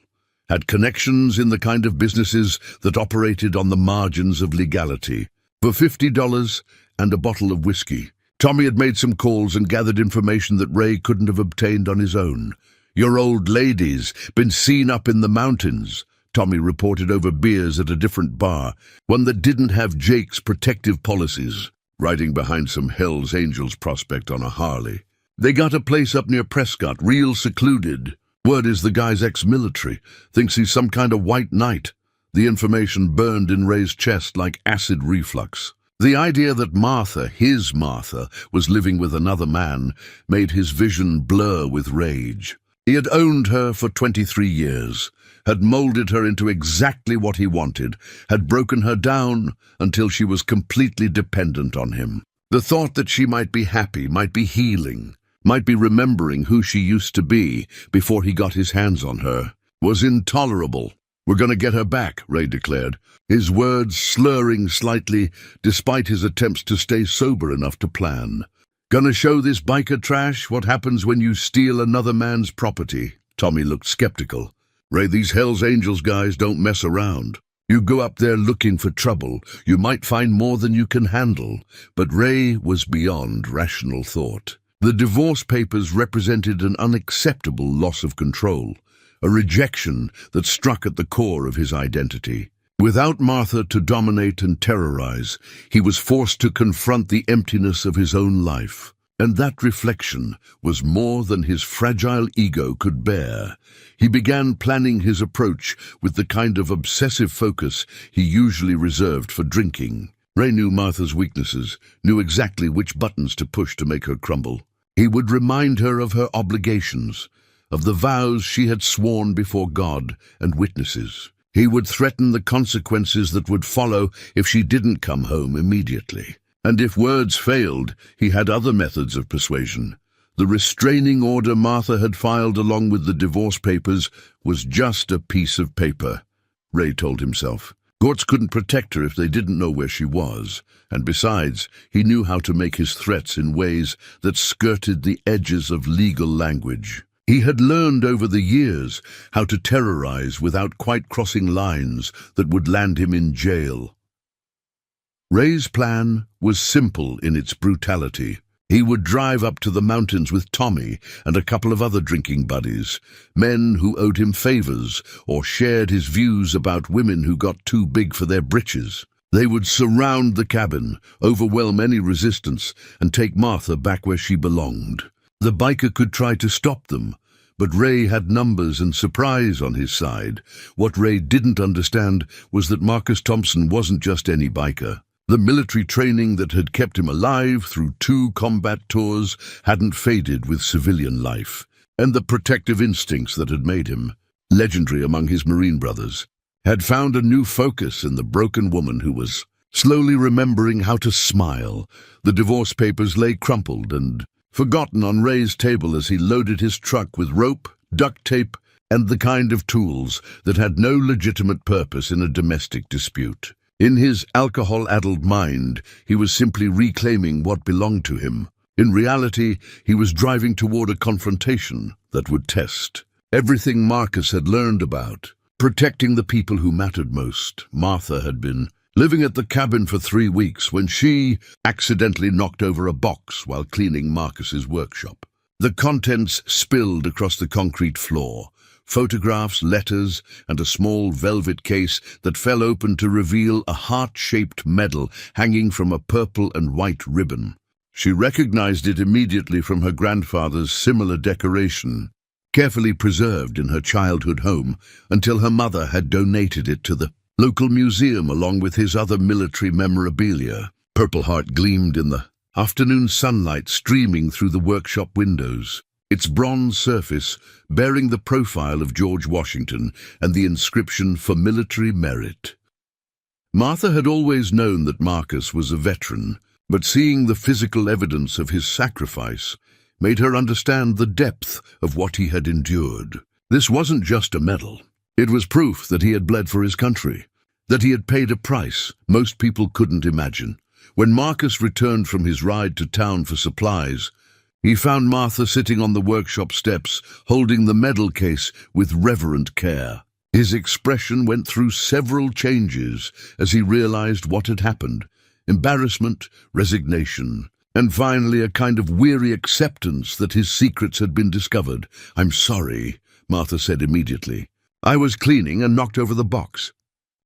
S1: had connections in the kind of businesses that operated on the margins of legality. For $50 and a bottle of whiskey, Tommy had made some calls and gathered information that Ray couldn't have obtained on his own. "Your old lady's been seen up in the mountains," Tommy reported over beers at a different bar, one that didn't have Jake's protective policies, riding behind some Hell's Angels prospect on a Harley. "They got a place up near Prescott, real secluded. Word is the guy's ex-military, thinks he's some kind of white knight." The information burned in Ray's chest like acid reflux. The idea that Martha, his Martha, was living with another man made his vision blur with rage. He had owned her for 23 years, had molded her into exactly what he wanted, had broken her down until she was completely dependent on him. The thought that she might be happy, might be healing, might be remembering who she used to be before he got his hands on her, was intolerable. "We're going to get her back," Ray declared, his words slurring slightly despite his attempts to stay sober enough to plan. "Gonna show this biker trash what happens when you steal another man's property." Tommy looked skeptical. "Ray, these Hell's Angels guys don't mess around." You go up there looking for trouble, you might find more than you can handle. But Ray was beyond rational thought. The divorce papers represented an unacceptable loss of control, a rejection that struck at the core of his identity. Without Martha to dominate and terrorize, he was forced to confront the emptiness of his own life. And that reflection was more than his fragile ego could bear. He began planning his approach with the kind of obsessive focus he usually reserved for drinking. Ray knew Martha's weaknesses, knew exactly which buttons to push to make her crumble. He would remind her of her obligations, of the vows she had sworn before God and witnesses. He would threaten the consequences that would follow if she didn't come home immediately. And if words failed, he had other methods of persuasion. The restraining order Martha had filed along with the divorce papers was just a piece of paper, Ray told himself. Courts couldn't protect her if they didn't know where she was, and besides, he knew how to make his threats in ways that skirted the edges of legal language. He had learned over the years how to terrorize without quite crossing lines that would land him in jail. Ray's plan was simple in its brutality. He would drive up to the mountains with Tommy and a couple of other drinking buddies, men who owed him favors or shared his views about women who got too big for their britches. They would surround the cabin, overwhelm any resistance, and take Martha back where she belonged. The biker could try to stop them, but Ray had numbers and surprise on his side. What Ray didn't understand was that Marcus Thompson wasn't just any biker. The military training that had kept him alive through 2 combat tours hadn't faded with civilian life, and the protective instincts that had made him legendary among his Marine brothers had found a new focus in the broken woman who was slowly remembering how to smile. The divorce papers lay crumpled and forgotten on Ray's table as he loaded his truck with rope, duct tape, and the kind of tools that had no legitimate purpose in a domestic dispute. In his alcohol-addled mind, he was simply reclaiming what belonged to him. In reality, he was driving toward a confrontation that would test everything Marcus had learned about protecting the people who mattered most. Martha had been living at the cabin for 3 weeks when she accidentally knocked over a box while cleaning Marcus's workshop. The contents spilled across the concrete floor. Photographs, letters, and a small velvet case that fell open to reveal a heart-shaped medal hanging from a purple and white ribbon. She recognized it immediately from her grandfather's similar decoration, carefully preserved in her childhood home until her mother had donated it to the local museum along with his other military memorabilia. Purple Heart gleamed in the afternoon sunlight streaming through the workshop windows, its bronze surface bearing the profile of George Washington and the inscription for military merit. Martha had always known that Marcus was a veteran, but seeing the physical evidence of his sacrifice made her understand the depth of what he had endured. This wasn't just a medal. It was proof that he had bled for his country, that he had paid a price most people couldn't imagine. When Marcus returned from his ride to town for supplies, he found Martha sitting on the workshop steps, holding the medal case with reverent care. His expression went through several changes as he realized what had happened: embarrassment, resignation, and finally a kind of weary acceptance that his secrets had been discovered. "I'm sorry," Martha said immediately. "I was cleaning and knocked over the box.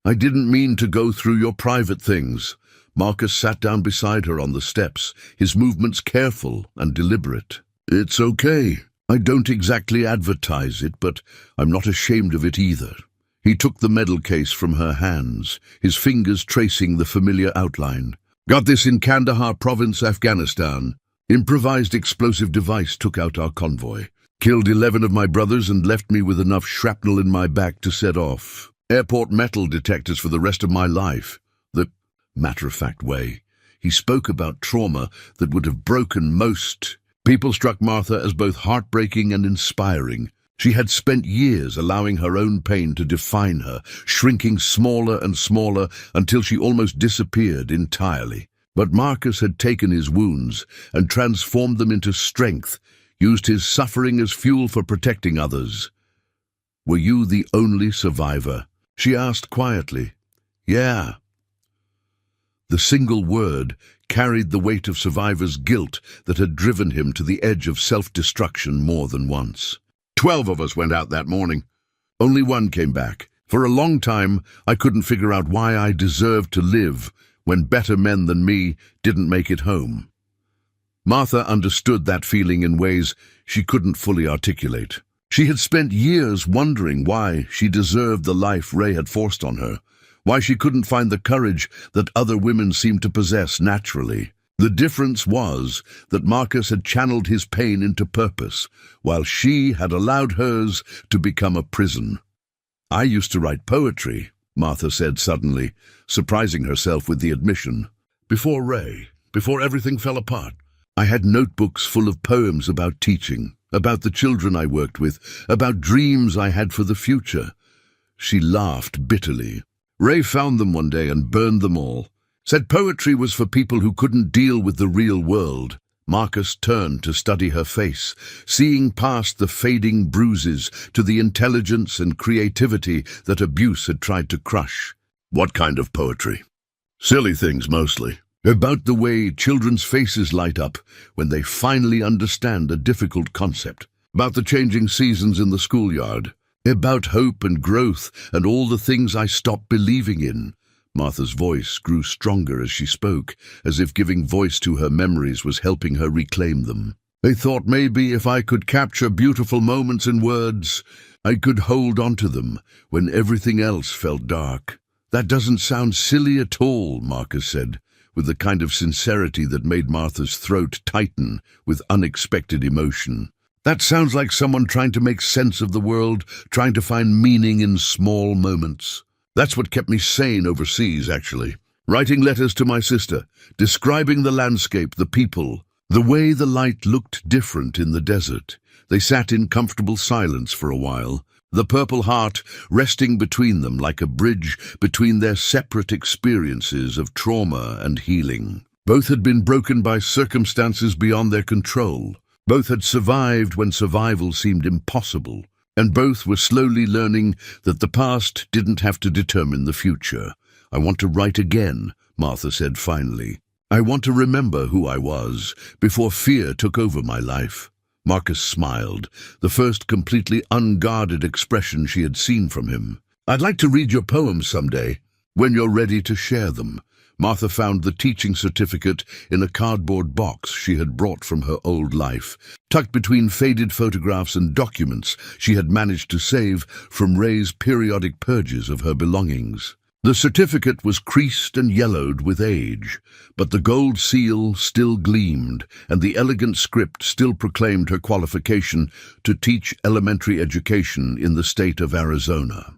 S1: I didn't mean to go through your private things." Marcus sat down beside her on the steps, his movements careful and deliberate. "It's okay. I don't exactly advertise it, but I'm not ashamed of it either." He took the medal case from her hands, his fingers tracing the familiar outline. "Got this in Kandahar province, Afghanistan. Improvised explosive device took out our convoy. Killed 11 of my brothers and left me with enough shrapnel in my back to set off airport metal detectors for the rest of my life." The matter-of-fact way he spoke about trauma that would have broken most people struck Martha as both heartbreaking and inspiring. She had spent years allowing her own pain to define her, shrinking smaller and smaller until she almost disappeared entirely. But Marcus had taken his wounds and transformed them into strength, used his suffering as fuel for protecting others. "Were you the only survivor?" she asked quietly, Yeah. The single word carried the weight of survivor's guilt that had driven him to the edge of self-destruction more than once. 12 of us went out that morning. Only one came back. For a long time, I couldn't figure out why I deserved to live when better men than me didn't make it home. Martha understood that feeling in ways she couldn't fully articulate. She had spent years wondering why she deserved the life Ray had forced on her, why she couldn't find the courage that other women seemed to possess naturally. The difference was that Marcus had channeled his pain into purpose, while she had allowed hers to become a prison. "I used to write poetry," Martha said suddenly, surprising herself with the admission. "Before Ray, before everything fell apart. I had notebooks full of poems about teaching, about the children I worked with, about dreams I had for the future." She laughed bitterly. "Ray found them one day and burned them all. Said poetry was for people who couldn't deal with the real world." Marcus turned to study her face, seeing past the fading bruises to the intelligence and creativity that abuse had tried to crush. "What kind of poetry?" "Silly things, mostly. About the way children's faces light up when they finally understand a difficult concept. About the changing seasons in the schoolyard. About hope and growth and all the things I stopped believing in." Martha's voice grew stronger as she spoke, as if giving voice to her memories was helping her reclaim them. "I thought maybe if I could capture beautiful moments in words, I could hold on to them when everything else felt dark." "That doesn't sound silly at all," Marcus said, with the kind of sincerity that made Martha's throat tighten with unexpected emotion. "That sounds like someone trying to make sense of the world, trying to find meaning in small moments. That's what kept me sane overseas, actually. Writing letters to my sister, describing the landscape, the people, the way the light looked different in the desert." They sat in comfortable silence for a while, the Purple Heart resting between them like a bridge between their separate experiences of trauma and healing. Both had been broken by circumstances beyond their control. Both had survived when survival seemed impossible, and both were slowly learning that the past didn't have to determine the future. "I want to write again," Martha said finally. "I want to remember who I was before fear took over my life." Marcus smiled, the first completely unguarded expression she had seen from him. "I'd like to read your poems someday, when you're ready to share them." Martha found the teaching certificate in a cardboard box she had brought from her old life, tucked between faded photographs and documents she had managed to save from Ray's periodic purges of her belongings. The certificate was creased and yellowed with age, but the gold seal still gleamed, and the elegant script still proclaimed her qualification to teach elementary education in the state of Arizona.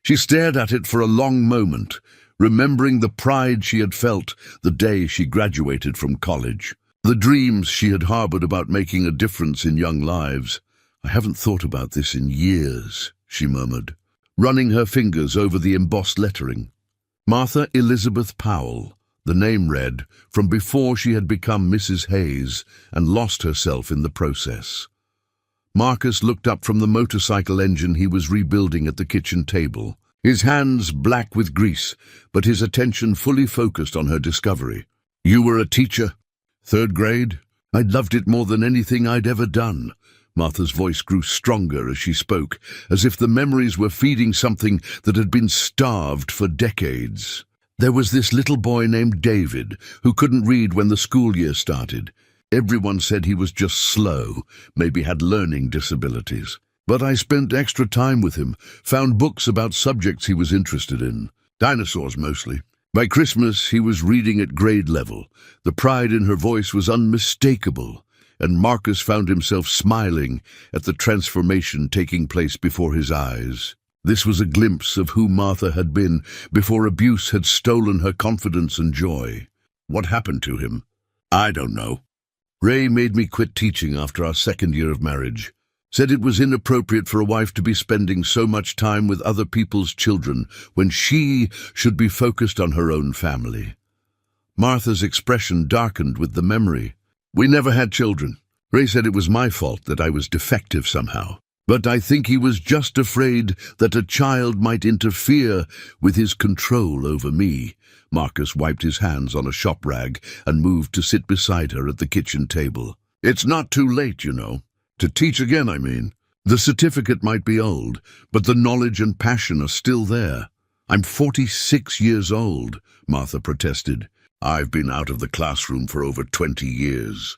S1: She stared at it for a long moment, remembering the pride she had felt the day she graduated from college, the dreams she had harbored about making a difference in young lives. "I haven't thought about this in years," she murmured, running her fingers over the embossed lettering. Martha Elizabeth Powell, the name read, from before she had become Mrs. Hayes and lost herself in the process. Marcus looked up from the motorcycle engine he was rebuilding at the kitchen table, his hands black with grease, but his attention fully focused on her discovery. "You were a teacher? 3rd grade? I'd loved it more than anything I'd ever done." Martha's voice grew stronger as she spoke, as if the memories were feeding something that had been starved for decades. "There was this little boy named David who couldn't read when the school year started. Everyone said he was just slow, maybe had learning disabilities. But I spent extra time with him, found books about subjects he was interested in, dinosaurs mostly. By Christmas, he was reading at grade level. The pride in her voice was unmistakable, and Marcus found himself smiling at the transformation taking place before his eyes. This was a glimpse of who Martha had been before abuse had stolen her confidence and joy. What happened to him? I don't know. Ray made me quit teaching after our 2nd year of marriage. Said it was inappropriate for a wife to be spending so much time with other people's children when she should be focused on her own family. Martha's expression darkened with the memory. "We never had children. Ray said it was my fault, that I was defective somehow. But I think he was just afraid that a child might interfere with his control over me. Marcus wiped his hands on a shop rag and moved to sit beside her at the kitchen table. It's not too late, you know. To teach again, I mean. The certificate might be old, but the knowledge and passion are still there. I'm 46 years old, Martha protested. I've been out of the classroom for over 20 years.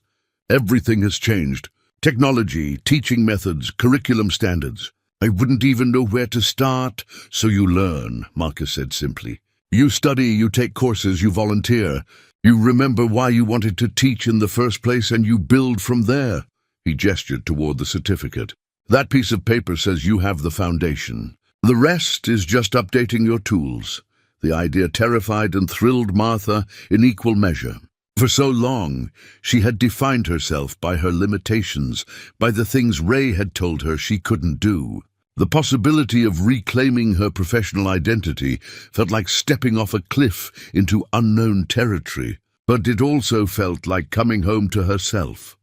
S1: Everything has changed. Technology, teaching methods, curriculum standards. I wouldn't even know where to start, so you learn, Marcus said simply. You study, you take courses, you volunteer. You remember why you wanted to teach in the first place, and you build from there. He gestured toward the certificate. That piece of paper says you have the foundation. The rest is just updating your tools. The idea terrified and thrilled Martha in equal measure. For so long, she had defined herself by her limitations, by the things Ray had told her she couldn't do. The possibility of reclaiming her professional identity felt like stepping off a cliff into unknown territory, but it also felt like coming home to herself.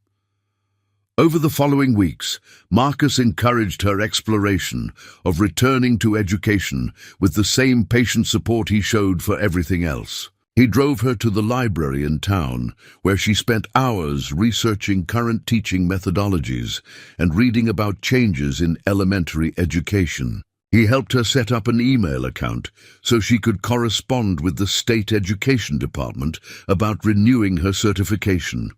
S1: Over the following weeks, Marcus encouraged her exploration of returning to education with the same patient support he showed for everything else. He drove her to the library in town, where she spent hours researching current teaching methodologies and reading about changes in elementary education. He helped her set up an email account so she could correspond with the state education department about renewing her certification.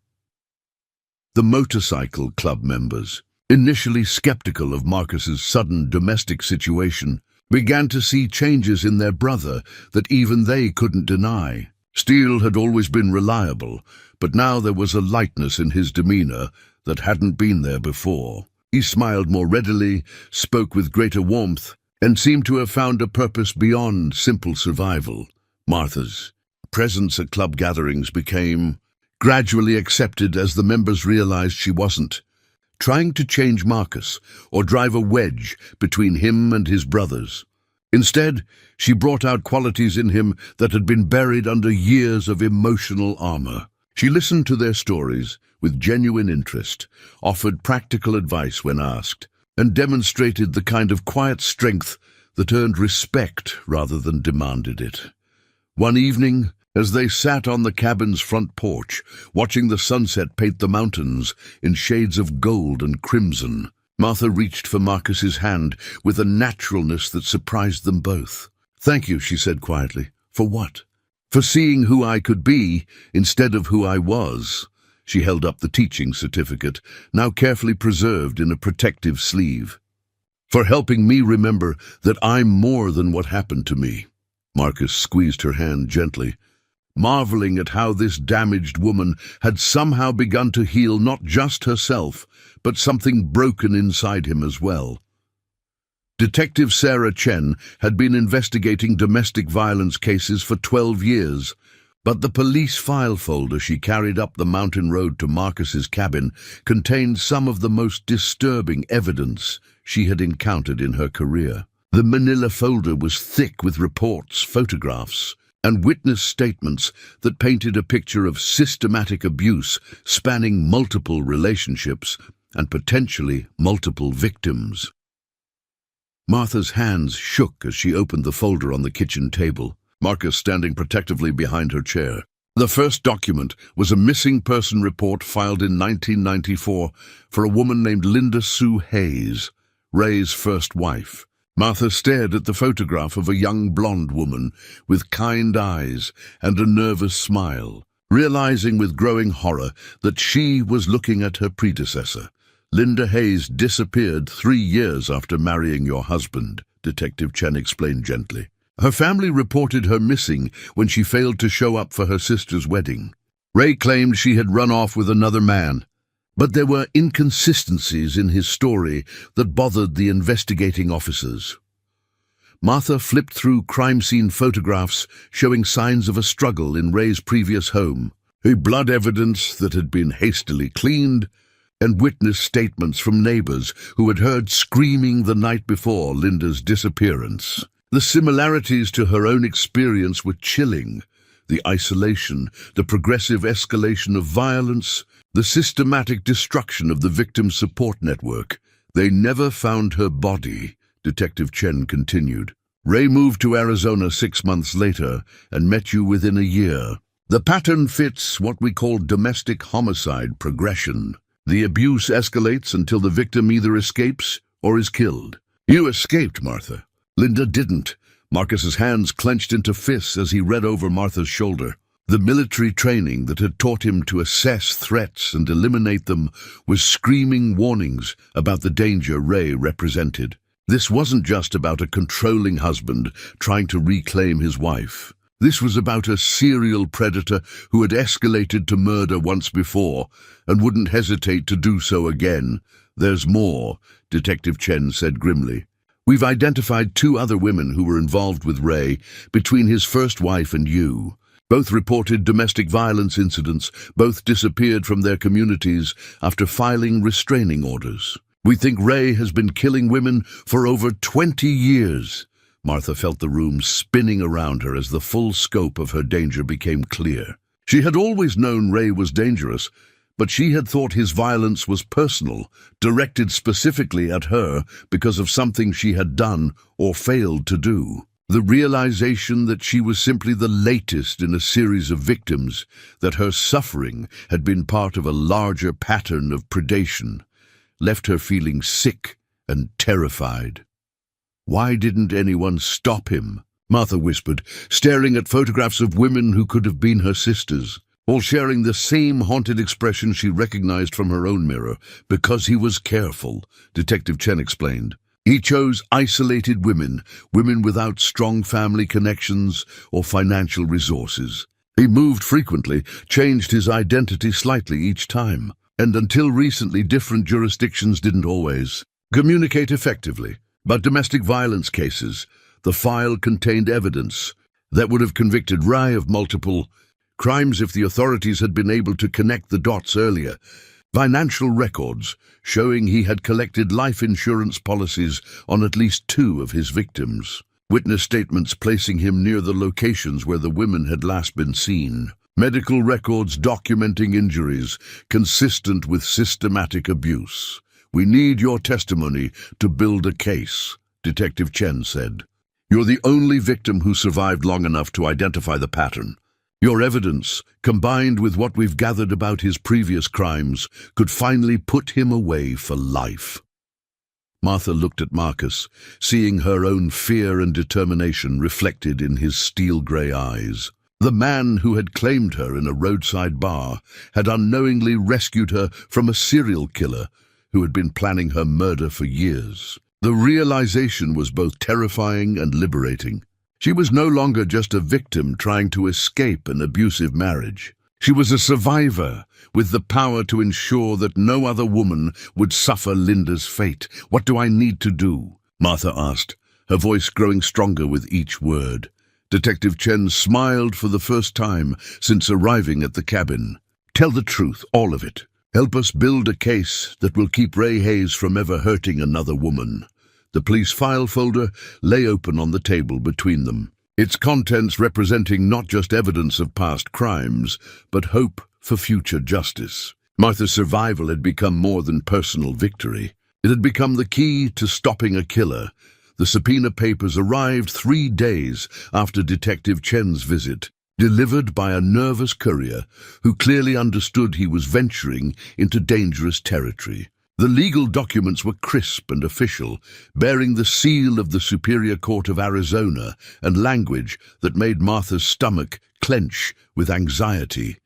S1: The motorcycle club members, initially skeptical of Marcus's sudden domestic situation, began to see changes in their brother that even they couldn't deny. Steele had always been reliable, but now there was a lightness in his demeanor that hadn't been there before. He smiled more readily, spoke with greater warmth, and seemed to have found a purpose beyond simple survival. Martha's presence at club gatherings became gradually accepted as the members realized she wasn't trying to change Marcus or drive a wedge between him and his brothers. Instead, she brought out qualities in him that had been buried under years of emotional armor. She listened to their stories with genuine interest, offered practical advice when asked, and demonstrated the kind of quiet strength that earned respect rather than demanded it. One evening, as they sat on the cabin's front porch, watching the sunset paint the mountains in shades of gold and crimson, Martha reached for Marcus's hand with a naturalness that surprised them both. "Thank you," she said quietly. "For what?" "For seeing who I could be instead of who I was." She held up the teaching certificate, now carefully preserved in a protective sleeve. "For helping me remember that I'm more than what happened to me." Marcus squeezed her hand gently, marveling at how this damaged woman had somehow begun to heal not just herself, but something broken inside him as well. Detective Sarah Chen had been investigating domestic violence cases for 12 years, but the police file folder she carried up the mountain road to Marcus's cabin contained some of the most disturbing evidence she had encountered in her career. The manila folder was thick with reports, photographs, and witness statements that painted a picture of systematic abuse spanning multiple relationships and potentially multiple victims. Martha's hands shook as she opened the folder on the kitchen table, Marcus standing protectively behind her chair. The first document was a missing person report filed in 1994 for a woman named Linda Sue Hayes, Ray's first wife. Martha stared at the photograph of a young blonde woman with kind eyes and a nervous smile, realizing with growing horror that she was looking at her predecessor. "Linda Hayes disappeared 3 years after marrying your husband," Detective Chen explained gently. "Her family reported her missing when she failed to show up for her sister's wedding. Ray claimed she had run off with another man, but there were inconsistencies in his story that bothered the investigating officers." Martha flipped through crime scene photographs showing signs of a struggle in Ray's previous home, blood evidence that had been hastily cleaned, and witness statements from neighbors who had heard screaming the night before Linda's disappearance. The similarities to her own experience were chilling. The isolation, the progressive escalation of violence, the systematic destruction of the victim support network. They never found her body, Detective Chen continued. Ray moved to Arizona 6 months later and met you within a year. The pattern fits what we call domestic homicide progression. The abuse escalates until the victim either escapes or is killed. You escaped, Martha. Linda didn't. Marcus's hands clenched into fists as he read over Martha's shoulder. The military training that had taught him to assess threats and eliminate them was screaming warnings about the danger Ray represented. This wasn't just about a controlling husband trying to reclaim his wife. This was about a serial predator who had escalated to murder once before and wouldn't hesitate to do so again. There's more, Detective Chen said grimly. We've identified 2 other women who were involved with Ray between his first wife and you. Both reported domestic violence incidents. Both disappeared from their communities after filing restraining orders. We think Ray has been killing women for over 20 years. Martha felt the room spinning around her as the full scope of her danger became clear. She had always known Ray was dangerous, but she had thought his violence was personal, directed specifically at her because of something she had done or failed to do. The realization that she was simply the latest in a series of victims, that her suffering had been part of a larger pattern of predation, left her feeling sick and terrified. Why didn't anyone stop him? Martha whispered, staring at photographs of women who could have been her sisters, all sharing the same haunted expression she recognized from her own mirror. Because he was careful, Detective Chen explained. He chose isolated women without strong family connections or financial resources. He moved frequently, changed his identity slightly each time, and until recently different jurisdictions didn't always communicate effectively. But domestic violence cases, the file contained evidence that would have convicted Ray of multiple crimes if the authorities had been able to connect the dots earlier. Financial records showing he had collected life insurance policies on at least 2 of his victims. Witness statements placing him near the locations where the women had last been seen. Medical records documenting injuries consistent with systematic abuse. We need your testimony to build a case, Detective Chen said. You're the only victim who survived long enough to identify the pattern. Your evidence, combined with what we've gathered about his previous crimes, could finally put him away for life. Martha looked at Marcus, seeing her own fear and determination reflected in his steel-grey eyes. The man who had claimed her in a roadside bar had unknowingly rescued her from a serial killer who had been planning her murder for years. The realization was both terrifying and liberating. She was no longer just a victim trying to escape an abusive marriage. She was a survivor with the power to ensure that no other woman would suffer Linda's fate. What do I need to do? Martha asked, her voice growing stronger with each word. Detective Chen smiled for the first time since arriving at the cabin. Tell the truth, all of it. Help us build a case that will keep Ray Hayes from ever hurting another woman. The police file folder lay open on the table between them, its contents representing not just evidence of past crimes, but hope for future justice. Martha's survival had become more than personal victory. It had become the key to stopping a killer. The subpoena papers arrived 3 days after Detective Chen's visit, delivered by a nervous courier who clearly understood he was venturing into dangerous territory. The legal documents were crisp and official, bearing the seal of the Superior Court of Arizona and language that made Martha's stomach clench with anxiety.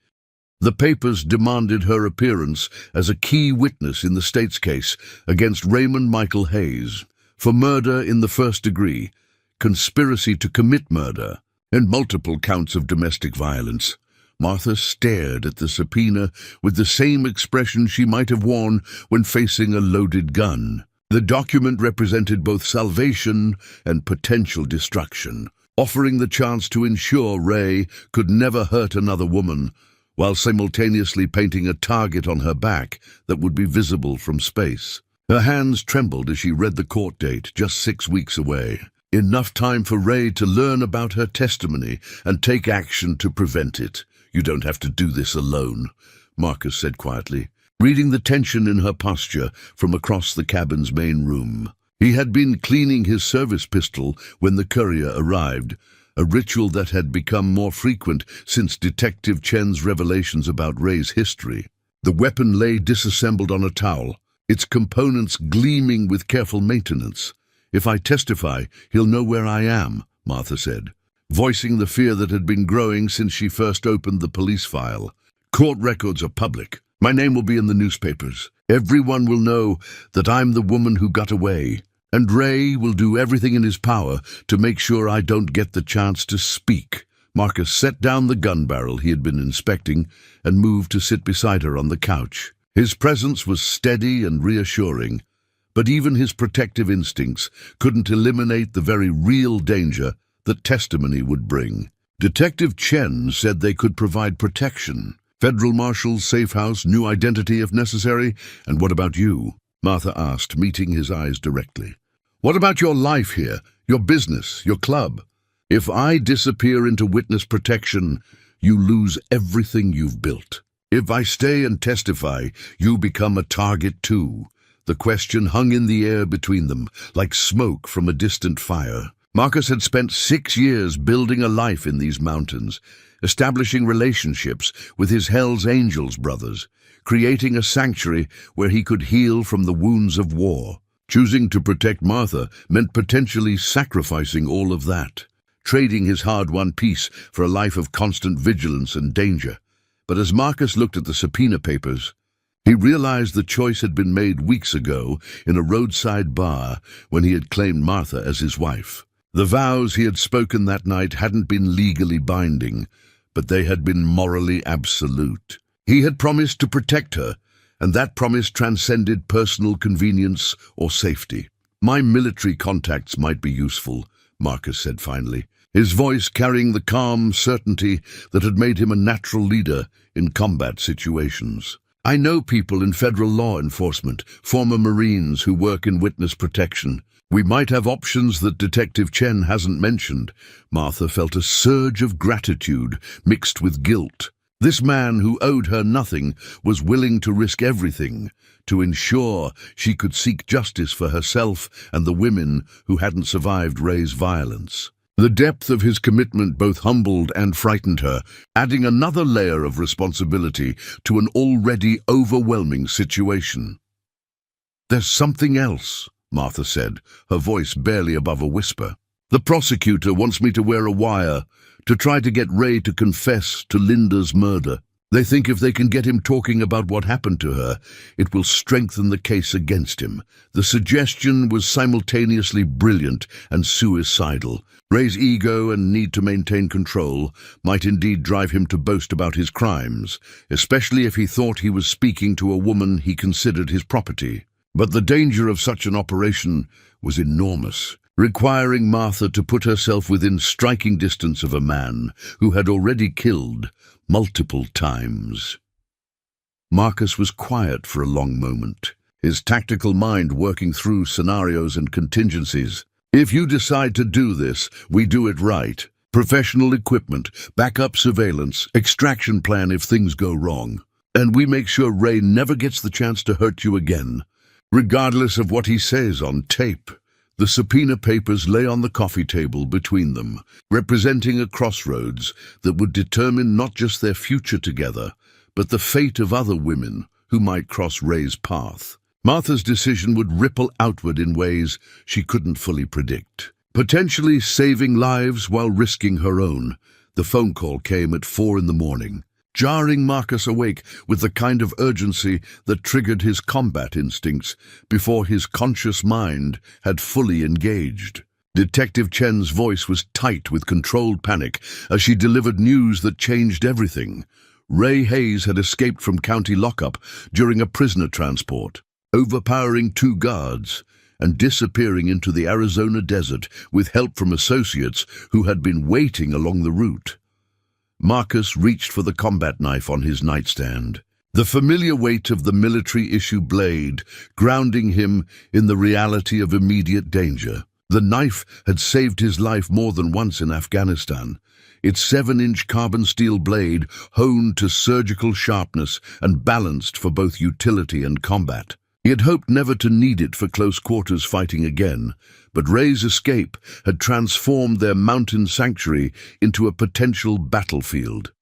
S1: The papers demanded her appearance as a key witness in the state's case against Raymond Michael Hayes for murder in the first degree, conspiracy to commit murder, and multiple counts of domestic violence. Martha stared at the subpoena with the same expression she might have worn when facing a loaded gun. The document represented both salvation and potential destruction, offering the chance to ensure Ray could never hurt another woman, while simultaneously painting a target on her back that would be visible from space. Her hands trembled as she read the court date, just 6 weeks away. Enough time for Ray to learn about her testimony and take action to prevent it. You don't have to do this alone, Marcus said quietly. reading the tension in her posture from across the cabin's main room. He had been cleaning his service pistol when the courier arrived, a ritual that had become more frequent since Detective Chen's revelations about Ray's history. The weapon lay disassembled on a towel, its components gleaming with careful maintenance. "If I testify, he'll know where I am," Martha said, voicing the fear that had been growing since she first opened the police file. "Court records are public. My name will be in the newspapers. Everyone will know that I'm the woman who got away. And Ray will do everything in his power to make sure I don't get the chance to speak." Marcus set down the gun barrel he had been inspecting and moved to sit beside her on the couch. His presence was steady and reassuring, but even his protective instincts couldn't eliminate the very real danger that testimony would bring. Detective Chen said they could provide protection. Federal marshals, safe house, new identity if necessary. "And what about you?" Martha asked, meeting his eyes directly. "What about your life here, your business, your club? If I disappear into witness protection, you lose everything you've built. If I stay and testify, you become a target too." The question hung in the air between them, like smoke from a distant fire. Marcus had spent 6 years building a life in these mountains, establishing relationships with his Hell's Angels brothers, creating a sanctuary where he could heal from the wounds of war. Choosing to protect Martha meant potentially sacrificing all of that, trading his hard-won peace for a life of constant vigilance and danger. But as Marcus looked at the subpoena papers, he realized the choice had been made weeks ago in a roadside bar when he had claimed Martha as his wife. The vows he had spoken that night hadn't been legally binding, but they had been morally absolute. He had promised to protect her, and that promise transcended personal convenience or safety. "My military contacts might be useful," Marcus said finally, his voice carrying the calm certainty that had made him a natural leader in combat situations. "I know people in federal law enforcement, former Marines who work in witness protection. We might have options that Detective Chen hasn't mentioned." Martha felt a surge of gratitude mixed with guilt. This man who owed her nothing was willing to risk everything to ensure she could seek justice for herself and the women who hadn't survived Ray's violence. The depth of his commitment both humbled and frightened her, adding another layer of responsibility to an already overwhelming situation. "There's something else," Martha said, her voice barely above a whisper. "The prosecutor wants me to wear a wire to try to get Ray to confess to Linda's murder. They think if they can get him talking about what happened to her, it will strengthen the case against him." The suggestion was simultaneously brilliant and suicidal. Ray's ego and need to maintain control might indeed drive him to boast about his crimes, especially if he thought he was speaking to a woman he considered his property. But the danger of such an operation was enormous, requiring Martha to put herself within striking distance of a man who had already killed multiple times. Marcus was quiet for a long moment, his tactical mind working through scenarios and contingencies. "If you decide to do this, we do it right. Professional equipment, backup surveillance, extraction plan if things go wrong. And we make sure Ray never gets the chance to hurt you again, regardless of what he says on tape." The subpoena papers lay on the coffee table between them, representing a crossroads that would determine not just their future together, but the fate of other women who might cross Ray's path. Martha's decision would ripple outward in ways she couldn't fully predict, potentially saving lives while risking her own. The phone call came at 4 a.m, jarring Marcus awake with the kind of urgency that triggered his combat instincts before his conscious mind had fully engaged. Detective Chen's voice was tight with controlled panic as she delivered news that changed everything. Ray Hayes had escaped from county lockup during a prisoner transport, overpowering 2 guards and disappearing into the Arizona desert with help from associates who had been waiting along the route. Marcus reached for the combat knife on his nightstand, the familiar weight of the military-issue blade grounding him in the reality of immediate danger. The knife had saved his life more than once in Afghanistan. Its 7-inch carbon steel blade, honed to surgical sharpness and balanced for both utility and combat. He had hoped never to need it for close quarters fighting again, but Ray's escape had transformed their mountain sanctuary into a potential battlefield.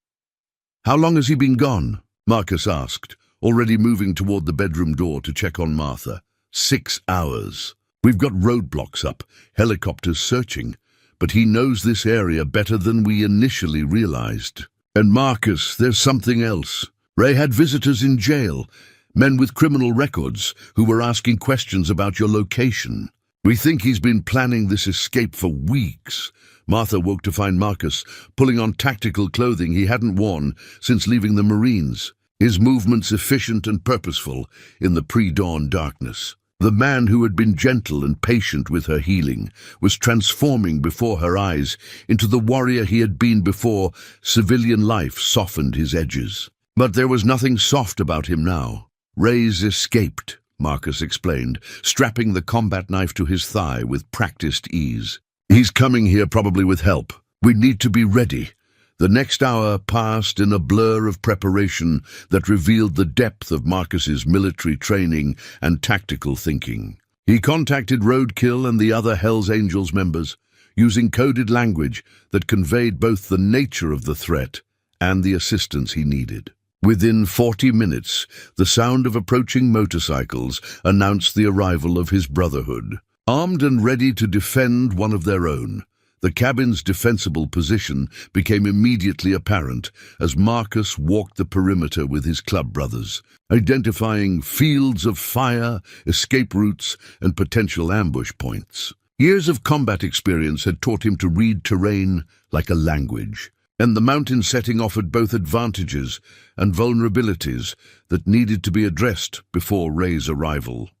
S1: "How long has he been gone?" Marcus asked, already moving toward the bedroom door to check on Martha. 6 hours. "We've got roadblocks up, helicopters searching, but he knows this area better than we initially realized. And Marcus, there's something else. Ray had visitors in jail, men with criminal records, who were asking questions about your location. We think he's been planning this escape for weeks." Martha woke to find Marcus pulling on tactical clothing he hadn't worn since leaving the Marines, his movements efficient and purposeful in the pre-dawn darkness. The man who had been gentle and patient with her healing was transforming before her eyes into the warrior he had been before civilian life softened his edges. But there was nothing soft about him now. "Ray's escaped," Marcus explained, strapping the combat knife to his thigh with practiced ease. "He's coming here probably with help. We need to be ready." The next hour passed in a blur of preparation that revealed the depth of Marcus's military training and tactical thinking. He contacted Roadkill and the other Hells Angels members, using coded language that conveyed both the nature of the threat and the assistance he needed. Within 40 minutes, the sound of approaching motorcycles announced the arrival of his Brotherhood. Armed and ready to defend one of their own, the cabin's defensible position became immediately apparent as Marcus walked the perimeter with his club brothers, identifying fields of fire, escape routes, and potential ambush points. Years of combat experience had taught him to read terrain like a language, and the mountain setting offered both advantages and vulnerabilities that needed to be addressed before Ray's arrival.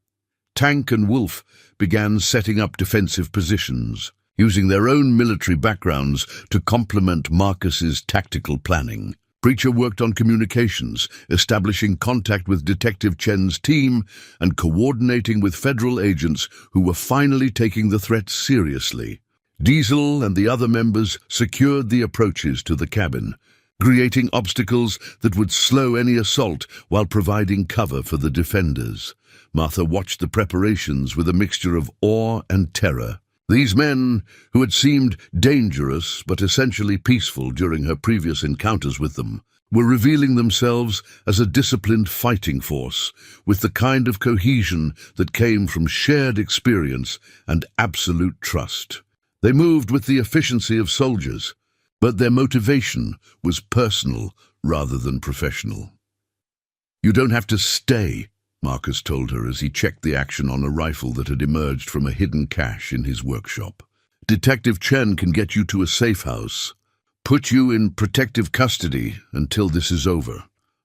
S1: Tank and Wolf began setting up defensive positions, using their own military backgrounds to complement Marcus's tactical planning. Preacher worked on communications, establishing contact with Detective Chen's team and coordinating with federal agents who were finally taking the threat seriously. Diesel and the other members secured the approaches to the cabin, creating obstacles that would slow any assault while providing cover for the defenders. Martha watched the preparations with a mixture of awe and terror. These men, who had seemed dangerous but essentially peaceful during her previous encounters with them, were revealing themselves as a disciplined fighting force, with the kind of cohesion that came from shared experience and absolute trust. They moved with the efficiency of soldiers, but their motivation was personal rather than professional. "You don't have to stay," Marcus told her as he checked the action on a rifle that had emerged from a hidden cache in his workshop. "Detective Chen can get you to a safe house. Put you in protective custody until this is over."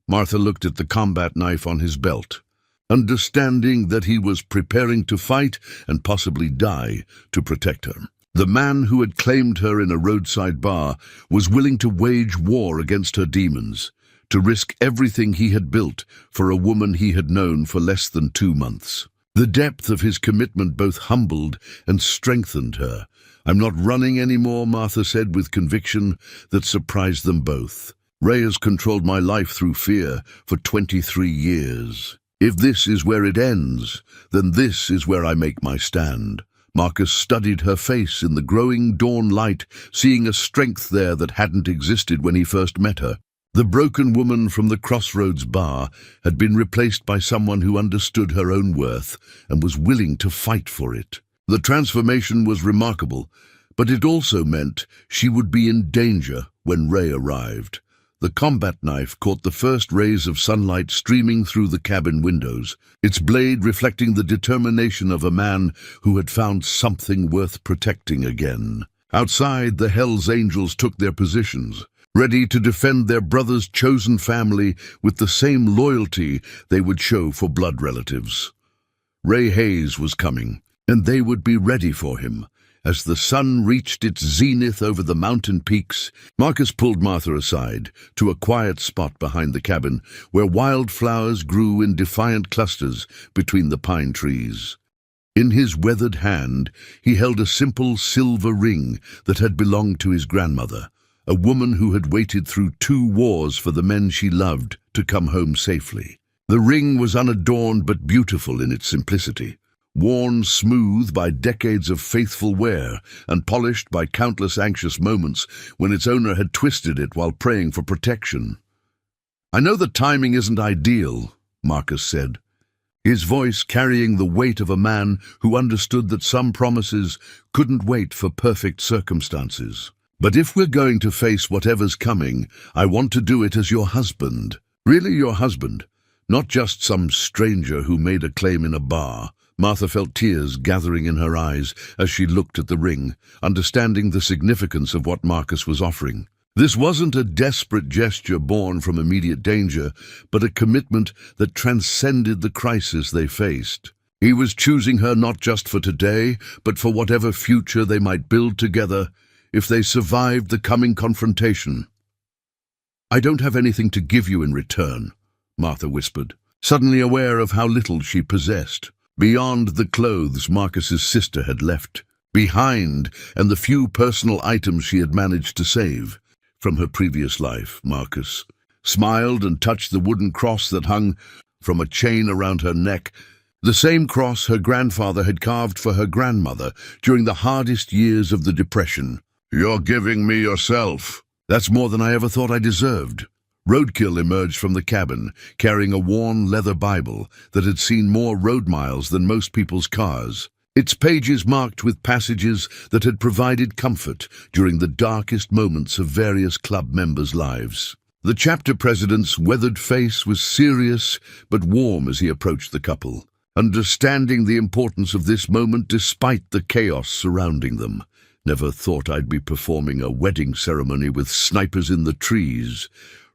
S1: Martha looked at the combat knife on his belt, understanding that he was preparing to fight and possibly die to protect her. The man who had claimed her in a roadside bar was willing to wage war against her demons, to risk everything he had built for a woman he had known for less than 2 months. The depth of his commitment both humbled and strengthened her. "I'm not running anymore," Martha said with conviction that surprised them both. "Ray has controlled my life through fear for 23 years. If this is where it ends, then this is where I make my stand." Marcus studied her face in the growing dawn light, seeing a strength there that hadn't existed when he first met her. The broken woman from the Crossroads bar had been replaced by someone who understood her own worth and was willing to fight for it. The transformation was remarkable, but it also meant she would be in danger when Ray arrived. The combat knife caught the first rays of sunlight streaming through the cabin windows, its blade reflecting the determination of a man who had found something worth protecting again. Outside, the Hells Angels took their positions, ready to defend their brother's chosen family with the same loyalty they would show for blood relatives. Ray Hayes was coming, and they would be ready for him. As the sun reached its zenith over the mountain peaks, Marcus pulled Martha aside to a quiet spot behind the cabin where wildflowers grew in defiant clusters between the pine trees. In his weathered hand, he held a simple silver ring that had belonged to his grandmother, a woman who had waited through 2 wars for the men she loved to come home safely. The ring was unadorned but beautiful in its simplicity, worn smooth by decades of faithful wear and polished by countless anxious moments when its owner had twisted it while praying for protection. "I know the timing isn't ideal," Marcus said, his voice carrying the weight of a man who understood that some promises couldn't wait for perfect circumstances. "But if we're going to face whatever's coming, I want to do it as your husband. Really your husband, not just some stranger who made a claim in a bar." Martha felt tears gathering in her eyes as she looked at the ring, understanding the significance of what Marcus was offering. This wasn't a desperate gesture born from immediate danger, but a commitment that transcended the crisis they faced. He was choosing her not just for today, but for whatever future they might build together if they survived the coming confrontation. "I don't have anything to give you in return," Martha whispered, suddenly aware of how little she possessed, beyond the clothes Marcus's sister had left behind and the few personal items she had managed to save from her previous life. Marcus smiled and touched the wooden cross that hung from a chain around her neck, the same cross her grandfather had carved for her grandmother during the hardest years of the Depression. "You're giving me yourself." "That's more than I ever thought I deserved." Roadkill emerged from the cabin, carrying a worn leather Bible that had seen more road miles than most people's cars, its pages marked with passages that had provided comfort during the darkest moments of various club members' lives. The chapter president's weathered face was serious but warm as he approached the couple, understanding the importance of this moment despite the chaos surrounding them. "Never thought I'd be performing a wedding ceremony with snipers in the trees,"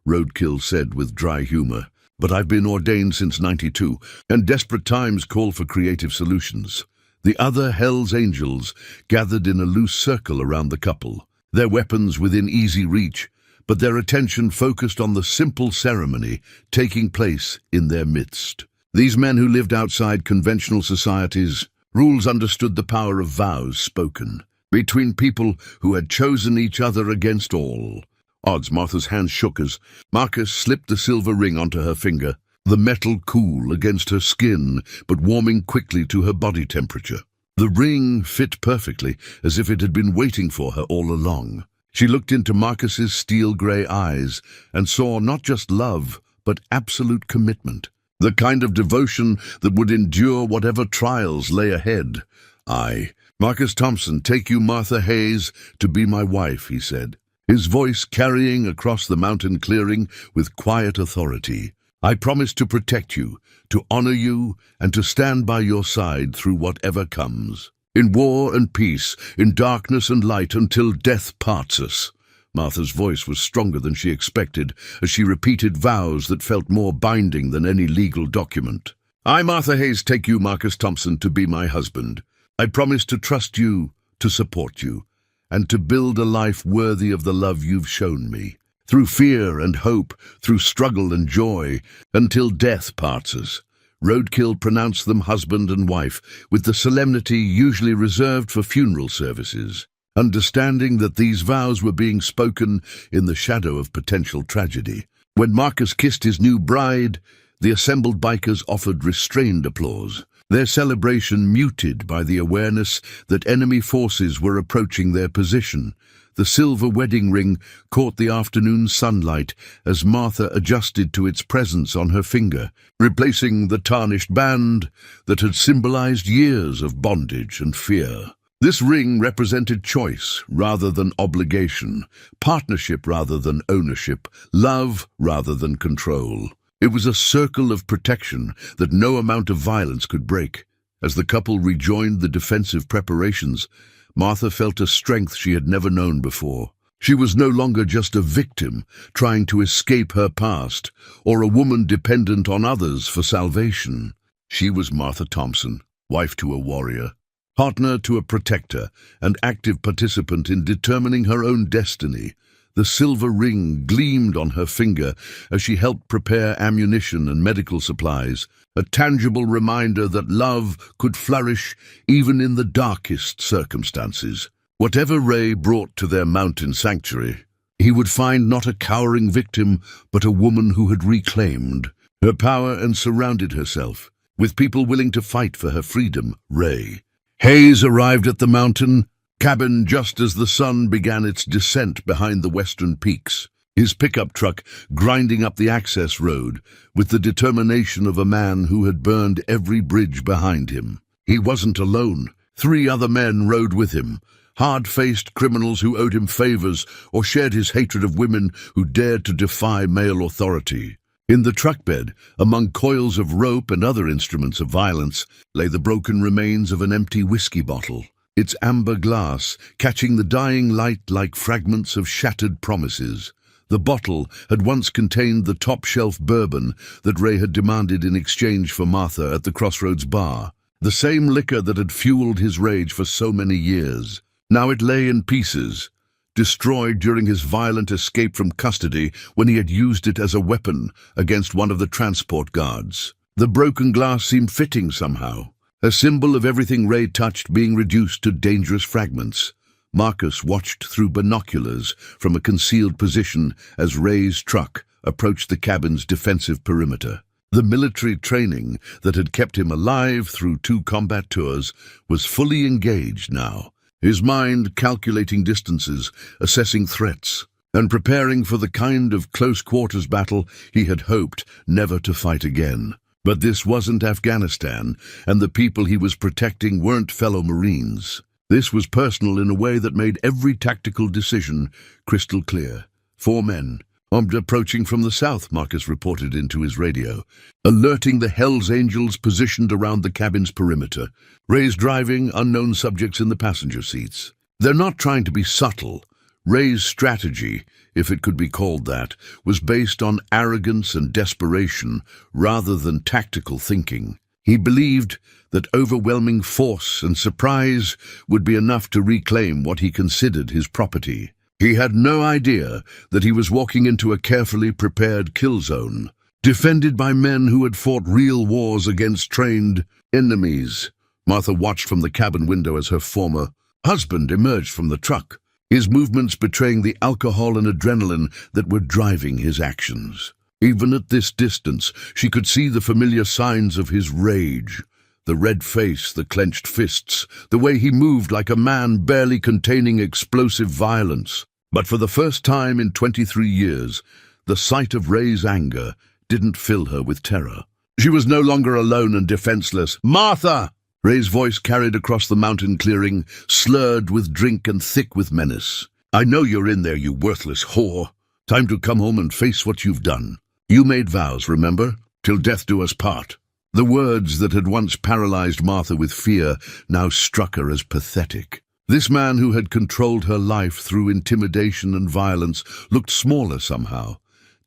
S1: Roadkill said with dry humor. "But I've been ordained since '92, and desperate times call for creative solutions." The other Hell's Angels gathered in a loose circle around the couple, their weapons within easy reach, but their attention focused on the simple ceremony taking place in their midst. These men who lived outside conventional societies' rules understood the power of vows spoken between people who had chosen each other against all odds. Martha's hand shook as Marcus slipped the silver ring onto her finger, the metal cool against her skin but warming quickly to her body temperature. The ring fit perfectly, as if it had been waiting for her all along. She looked into Marcus's steel-grey eyes and saw not just love, but absolute commitment, the kind of devotion that would endure whatever trials lay ahead. "I, Marcus Thompson, take you, Martha Hayes, to be my wife," he said, his voice carrying across the mountain clearing with quiet authority. "I promise to protect you, to honor you, and to stand by your side through whatever comes. In war and peace, in darkness and light, until death parts us." Martha's voice was stronger than she expected as she repeated vows that felt more binding than any legal document. "I, Martha Hayes, take you, Marcus Thompson, to be my husband. I promise to trust you, to support you, and to build a life worthy of the love you've shown me. Through fear and hope, through struggle and joy, until death parts us." Roadkill pronounced them husband and wife with the solemnity usually reserved for funeral services, understanding that these vows were being spoken in the shadow of potential tragedy. When Marcus kissed his new bride, the assembled bikers offered restrained applause, their celebration muted by the awareness that enemy forces were approaching their position. The silver wedding ring caught the afternoon sunlight as Martha adjusted to its presence on her finger, replacing the tarnished band that had symbolized years of bondage and fear. This ring represented choice rather than obligation, partnership rather than ownership, love rather than control. It was a circle of protection that no amount of violence could break. As the couple rejoined the defensive preparations, Martha felt a strength she had never known before. She was no longer just a victim trying to escape her past, or a woman dependent on others for salvation. She was Martha Thompson, wife to a warrior, partner to a protector, and active participant in determining her own destiny. The silver ring gleamed on her finger as she helped prepare ammunition and medical supplies, a tangible reminder that love could flourish even in the darkest circumstances. Whatever Ray brought to their mountain sanctuary, he would find not a cowering victim, but a woman who had reclaimed her power and surrounded herself with people willing to fight for her freedom. Ray. Hayes arrived at the mountain cabin just as the sun began its descent behind the western peaks, his pickup truck grinding up the access road with the determination of a man who had burned every bridge behind him. He wasn't alone. 3 other men rode with him, hard-faced criminals who owed him favors or shared his hatred of women who dared to defy male authority. In the truck bed, among coils of rope and other instruments of violence, lay the broken remains of an empty whiskey bottle, its amber glass catching the dying light like fragments of shattered promises. The bottle had once contained the top-shelf bourbon that Ray had demanded in exchange for Martha at the Crossroads bar, the same liquor that had fueled his rage for so many years. Now it lay in pieces, destroyed during his violent escape from custody when he had used it as a weapon against one of the transport guards. The broken glass seemed fitting somehow, a symbol of everything Ray touched being reduced to dangerous fragments. Marcus watched through binoculars from a concealed position as Ray's truck approached the cabin's defensive perimeter. The military training that had kept him alive through 2 combat tours was fully engaged now, his mind calculating distances, assessing threats, and preparing for the kind of close-quarters battle he had hoped never to fight again. But this wasn't Afghanistan, and the people he was protecting weren't fellow Marines. This was personal in a way that made every tactical decision crystal clear. 4 men, armed, approaching from the south, Marcus reported into his radio, alerting the Hells Angels positioned around the cabin's perimeter. Ray's driving, unknown subjects in the passenger seats. They're not trying to be subtle. Ray's strategy, if it could be called that, was based on arrogance and desperation rather than tactical thinking. He believed that overwhelming force and surprise would be enough to reclaim what he considered his property. He had no idea that he was walking into a carefully prepared kill zone, defended by men who had fought real wars against trained enemies. Martha watched from the cabin window as her former husband emerged from the truck, his movements betraying the alcohol and adrenaline that were driving his actions. Even at this distance, she could see the familiar signs of his rage. The red face, the clenched fists, the way he moved like a man barely containing explosive violence. But for the first time in 23 years, the sight of Ray's anger didn't fill her with terror. She was no longer alone and defenseless. "Martha!" Ray's voice carried across the mountain clearing, slurred with drink and thick with menace. "I know you're in there, you worthless whore. Time to come home and face what you've done. You made vows, remember? Till death do us part." The words that had once paralyzed Martha with fear now struck her as pathetic. This man who had controlled her life through intimidation and violence looked smaller somehow,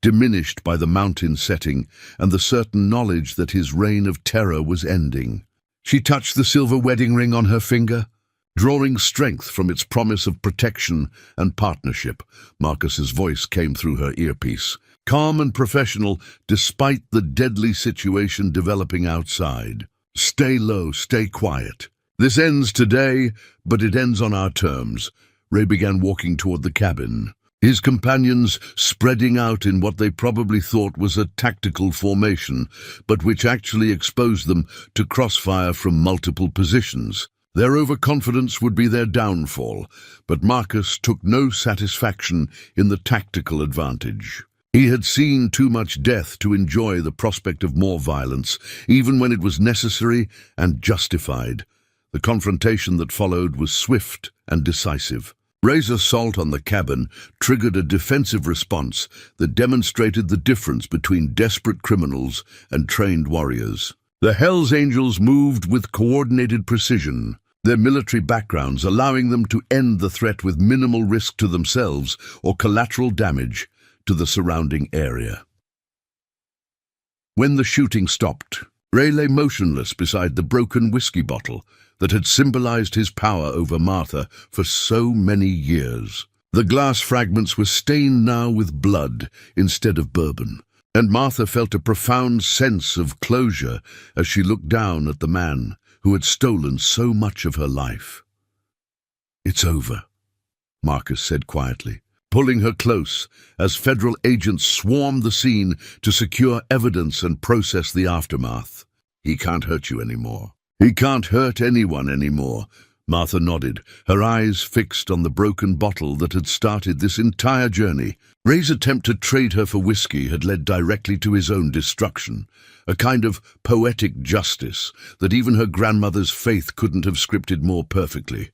S1: diminished by the mountain setting and the certain knowledge that his reign of terror was ending. She touched the silver wedding ring on her finger, drawing strength from its promise of protection and partnership. Marcus's voice came through her earpiece, calm and professional despite the deadly situation developing outside. "Stay low, stay quiet. This ends today, but it ends on our terms." Ray began walking toward the cabin, his companions spreading out in what they probably thought was a tactical formation, but which actually exposed them to crossfire from multiple positions. Their overconfidence would be their downfall, but Marcus took no satisfaction in the tactical advantage. He had seen too much death to enjoy the prospect of more violence, even when it was necessary and justified. The confrontation that followed was swift and decisive. Ray's assault on the cabin triggered a defensive response that demonstrated the difference between desperate criminals and trained warriors. The Hells Angels moved with coordinated precision, their military backgrounds allowing them to end the threat with minimal risk to themselves or collateral damage to the surrounding area. When the shooting stopped, Ray lay motionless beside the broken whiskey bottle that had symbolized his power over Martha for so many years. The glass fragments were stained now with blood instead of bourbon, and Martha felt a profound sense of closure as she looked down at the man who had stolen so much of her life. "It's over," Marcus said quietly, pulling her close as federal agents swarmed the scene to secure evidence and process the aftermath. "He can't hurt you anymore." "He can't hurt anyone anymore," Martha nodded, her eyes fixed on the broken bottle that had started this entire journey. Ray's attempt to trade her for whiskey had led directly to his own destruction, a kind of poetic justice that even her grandmother's faith couldn't have scripted more perfectly.